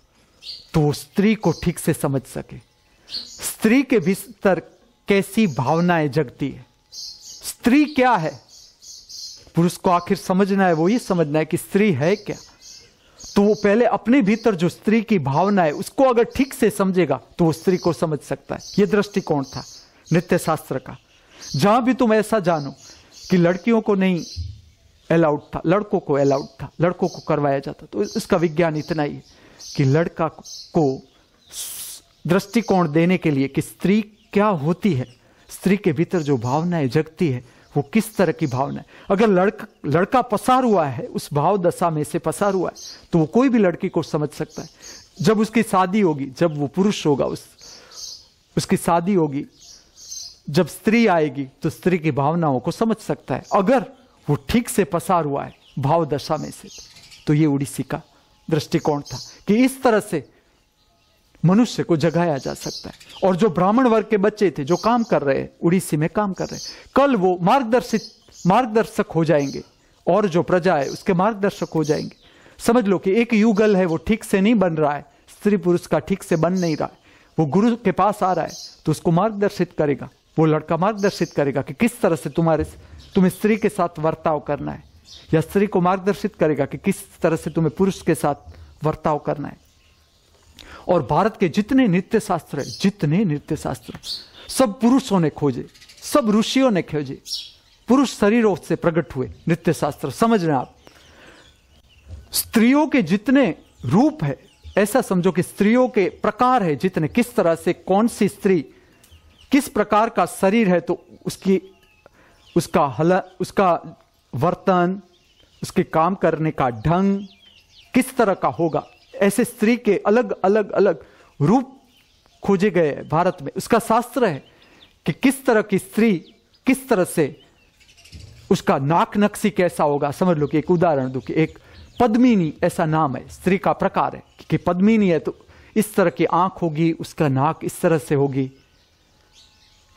तो वो स्त्री को ठीक से समझ सके, स्त्री के भीतर कैसी भावनाएं जगती है, स्त्री क्या है, पुरुष को आखिर समझना है, वो ये समझना है कि स्त्री है क्या। तो वो पहले अपने भीतर जो स्त्री की भावना है उसको अगर ठीक से समझेगा तो वो स्त्री को समझ सकता है। ये दृष्टिकोण था नृत्य शास्त्र का। जहां भी तुम ऐसा जानो कि लड़कियों को नहीं अलाउड था, लड़कों को अलाउड था, लड़कों को करवाया जाता, तो इसका विज्ञान इतना ही है कि लड़का को दृष्टिकोण देने के लिए कि स्त्री क्या होती है, स्त्री के भीतर जो भावनाएं जगती है वो किस तरह की भावना है। अगर लड़का पसार हुआ है, उस भाव दशा में से पसार हुआ है, तो वो कोई भी लड़की को समझ सकता है। जब उसकी शादी होगी, जब वो पुरुष होगा, उसकी शादी होगी, जब स्त्री आएगी तो स्त्री की भावनाओं को समझ सकता है, अगर वो ठीक से पसार हुआ है भाव दशा में से। तो ये ओडिसी का दृष्टिकोण था कि इस तरह से मनुष्य को जगाया जा सकता है। और जो ब्राह्मण वर्ग के बच्चे थे जो काम कर रहे हैं, उड़ीसी में काम कर रहे हैं, कल वो मार्गदर्शक हो जाएंगे और जो प्रजा है उसके मार्गदर्शक हो जाएंगे। समझ लो कि एक युगल है, वो ठीक से नहीं बन रहा है, स्त्री पुरुष का ठीक से बन नहीं रहा है, वो गुरु के पास आ रहा है तो उसको मार्गदर्शित करेगा, वो लड़का मार्गदर्शित करेगा कि किस तरह से तुम्हें स्त्री के साथ वर्ताव करना है, या स्त्री को मार्गदर्शित करेगा कि किस तरह से तुम्हें पुरुष के साथ वर्ताव करना है। और भारत के जितने नृत्य शास्त्र सब पुरुषों ने खोजे, सब ऋषियों ने खोजे, पुरुष शरीरों से प्रकट हुए नृत्य शास्त्र। समझ रहे हैं आप, स्त्रियों के जितने रूप है, ऐसा समझो कि स्त्रियों के प्रकार है जितने, किस तरह से कौन सी स्त्री किस प्रकार का शरीर है, तो उसका वर्तन, उसके काम करने का ढंग किस तरह का होगा, ऐसे स्त्री के अलग अलग रूप खोजे गए हैं भारत में। उसका शास्त्र है कि किस तरह की स्त्री, किस तरह से उसका नाक नक्शी कैसा होगा। समझ लो कि एक उदाहरण दूं कि एक पद्मिनी ऐसा नाम है, स्त्री का प्रकार है कि पद्मिनी है तो इस तरह की आंख होगी, उसका नाक इस तरह से होगी।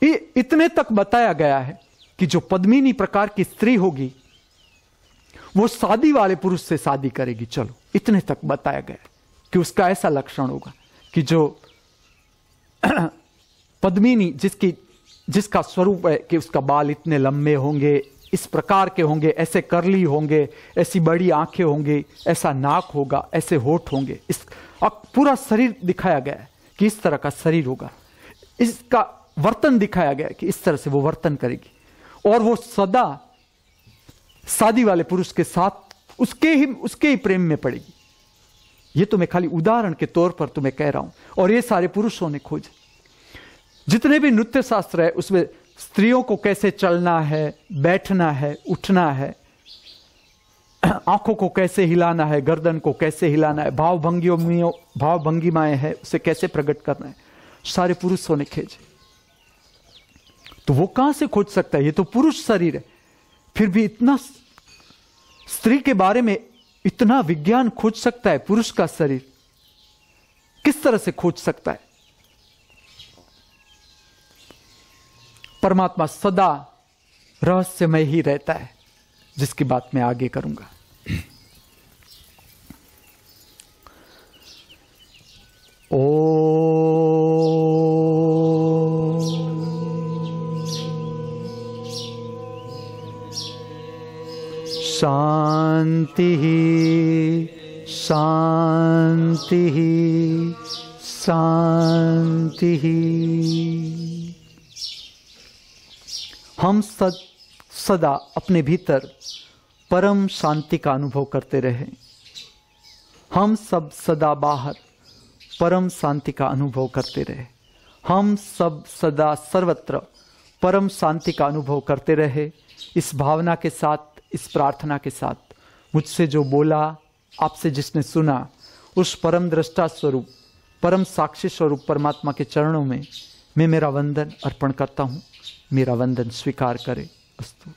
इतने तक बताया गया है कि जो पद्मिनी प्रकार की स्त्री होगी वो शादी वाले पुरुष से शादी करेगी। चलो, इतने तक बताया गया कि उसका ऐसा लक्षण होगा कि जो पद्मिनी जिसका स्वरूप है कि उसका बाल इतने लंबे होंगे, इस प्रकार के होंगे, ऐसे करली होंगे, ऐसी बड़ी आंखें होंगी, ऐसा नाक होगा, ऐसे होठ होंगे, अब पूरा शरीर दिखाया गया है कि इस तरह का शरीर होगा, इसका वर्तन दिखाया गया है कि इस तरह से वो वर्तन करेगी, और वो सदा शादी वाले पुरुष के साथ उसके ही प्रेम में पड़ेगी। ये तो मैं खाली उदाहरण के तौर पर तुम्हें कह रहा हूं, और ये सारे पुरुषों ने खोजे। जितने भी नृत्य शास्त्र है उसमें स्त्रियों को कैसे चलना है, बैठना है, उठना है, आंखों को कैसे हिलाना है, गर्दन को कैसे हिलाना है, भाव भंगिमाएं है उसे कैसे प्रकट करना है, सारे पुरुषों ने खोजे। तो वो कहां से खोज सकता है, ये तो पुरुष शरीर है, फिर भी इतना स्त्री के बारे में इतना विज्ञान खोज सकता है, पुरुष का शरीर किस तरह से खोज सकता है। परमात्मा सदा रहस्यमय ही रहता है, जिसकी बात मैं आगे करूंगा। शांति शांति शांति। हम सदा अपने भीतर परम शांति का अनुभव करते रहे। हम सब सदा बाहर परम शांति का अनुभव करते रहे। हम सब सदा सर्वत्र परम शांति का अनुभव करते रहे। इस भावना के साथ, इस प्रार्थना के साथ मुझसे जो बोला, आपसे जिसने सुना, उस परम दृष्टा स्वरूप, परम साक्षी स्वरूप परमात्मा के चरणों में मैं मेरा वंदन अर्पण करता हूँ। मेरा वंदन स्वीकार करे। अस्तु।